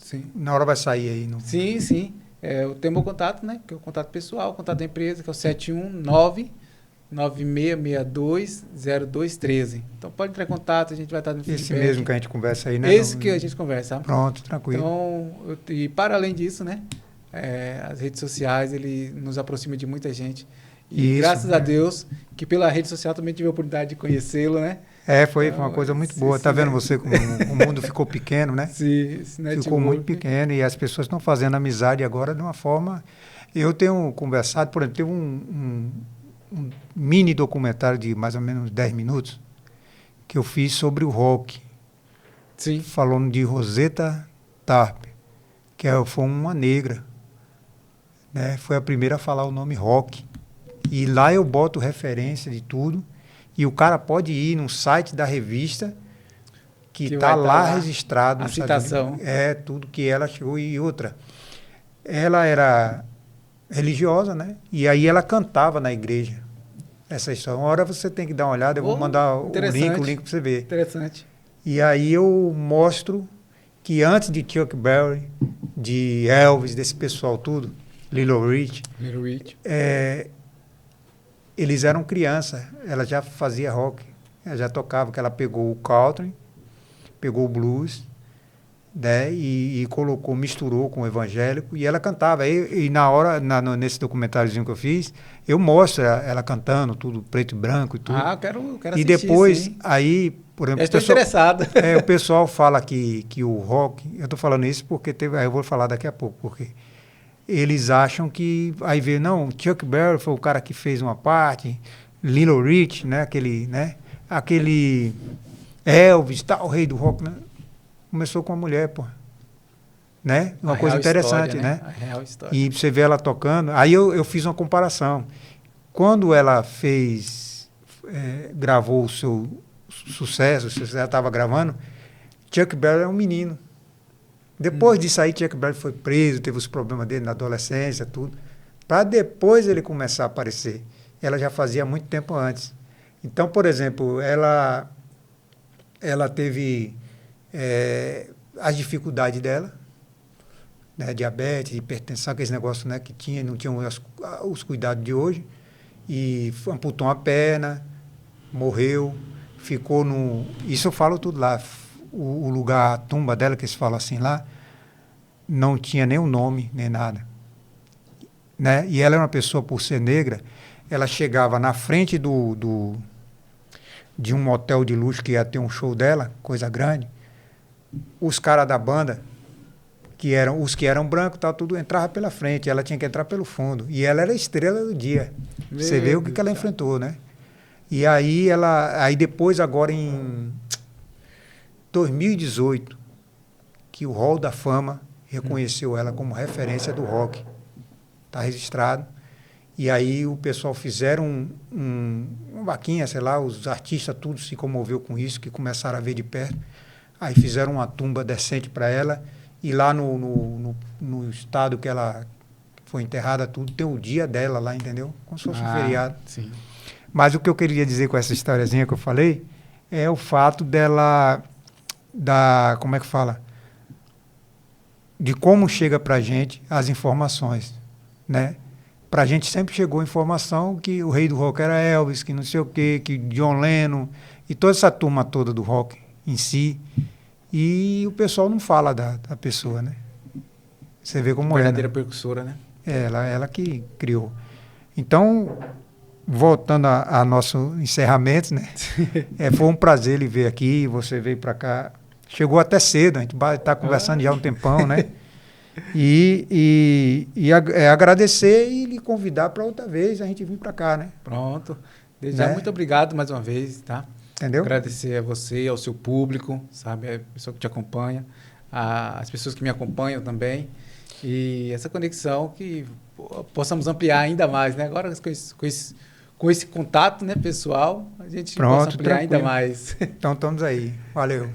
Sim. Na hora vai sair aí. No... Sim. Eu tenho meu contato, né? Que é o contato pessoal, o contato da empresa, que é o 719-9662-0213. Então, pode entrar em contato, a gente vai estar no feedback. Esse mesmo que a gente conversa aí, né? Esse que a gente conversa. Pronto, tranquilo. Então, e para além disso, né? As redes sociais, ele nos aproxima de muita gente. E isso, graças a Deus, que pela rede social também tive a oportunidade de conhecê-lo, né? Foi uma coisa muito boa. Tá vendo você como o mundo ficou pequeno, né? Sim, ficou muito pequeno e as pessoas estão fazendo amizade agora de uma forma... Eu tenho conversado, por exemplo, teve um mini documentário de mais ou menos 10 minutos que eu fiz sobre o rock. Sim. Falando de Rosetta Tarpe, que foi uma negra, né? Foi a primeira a falar o nome rock. E lá eu boto referência de tudo. E o cara pode ir no site da revista que está lá registrado. A citação. Tudo que ela chegou. E outra, ela era religiosa, né? E aí ela cantava na igreja essa história. Uma hora você tem que dar uma olhada, eu vou mandar o link para você ver. Interessante. E aí eu mostro que antes de Chuck Berry, de Elvis, desse pessoal tudo, Little Rich, eles eram criança. Ela já fazia rock, ela já tocava, que ela pegou o country, pegou o blues, né, e colocou, misturou com o evangélico, e ela cantava. E na hora, nesse documentáriozinho que eu fiz, eu mostro ela cantando, tudo preto e branco e tudo. Ah, quero assistir. E depois, sim. Aí, por exemplo, estou interessado. O pessoal fala que o rock, eu estou falando isso porque aí eu vou falar daqui a pouco, porque eles acham que, aí vê, não, Chuck Berry foi o cara que fez uma parte, Little Rich, né, aquele Elvis, o rei do rock, né? Começou com uma mulher, pô. Né? Uma coisa interessante, história, né? A real história. E você vê ela tocando. Aí eu fiz uma comparação. Quando ela gravou o seu sucesso, se você já estava gravando, Chuck Berry é um menino. Depois disso aí, Chuck Berry foi preso, teve os problemas dele na adolescência, tudo. Para depois ele começar a aparecer. Ela já fazia muito tempo antes. Então, por exemplo, ela teve as dificuldades dela, né, diabetes, hipertensão, aqueles negócios, né, que não tinham os cuidados de hoje, e amputou uma perna, morreu, ficou no... Isso eu falo tudo lá. O lugar, a tumba dela, que eles falam assim lá, não tinha nem um nome, nem nada. Né? E ela era uma pessoa, por ser negra, ela chegava na frente de um motel de luxo que ia ter um show dela, coisa grande, os caras da banda, os que eram brancos, tudo entrava pela frente, ela tinha que entrar pelo fundo. E ela era a estrela do dia. Você vê o que ela enfrentou, né? E aí aí depois, agora em 2018, que o Hall da Fama reconheceu ela como referência do rock. Está registrado. E aí o pessoal fizeram uma vaquinha, sei lá, os artistas tudo se comoveu com isso, que começaram a ver de perto. Aí fizeram uma tumba decente para ela, e lá no estado que ela foi enterrada, tudo, tem o dia dela lá, entendeu? Como se fosse um feriado. Sim. Mas o que eu queria dizer com essa historiazinha que eu falei é o fato dela, como é que fala? De como chega para a gente as informações, né? Para a gente sempre chegou a informação que o rei do rock era Elvis, que não sei o quê, que John Lennon, e toda essa turma toda do rock em si. E o pessoal não fala da pessoa, né? Você vê como verdadeira percussora, né? Ela que criou. Então, voltando a nosso encerramento, né? Foi um prazer lhe ver aqui, você veio para cá. Chegou até cedo, a gente está conversando já há um tempão, né? E agradecer e lhe convidar para outra vez a gente vir para cá, né? Pronto. Desde já, muito obrigado mais uma vez, tá? Entendeu? Agradecer a você, ao seu público, sabe? A pessoa que te acompanha, as pessoas que me acompanham também. E essa conexão que possamos ampliar ainda mais, né? Agora com esse contato, né, pessoal, a gente possa ampliar ainda mais. Então estamos aí. Valeu.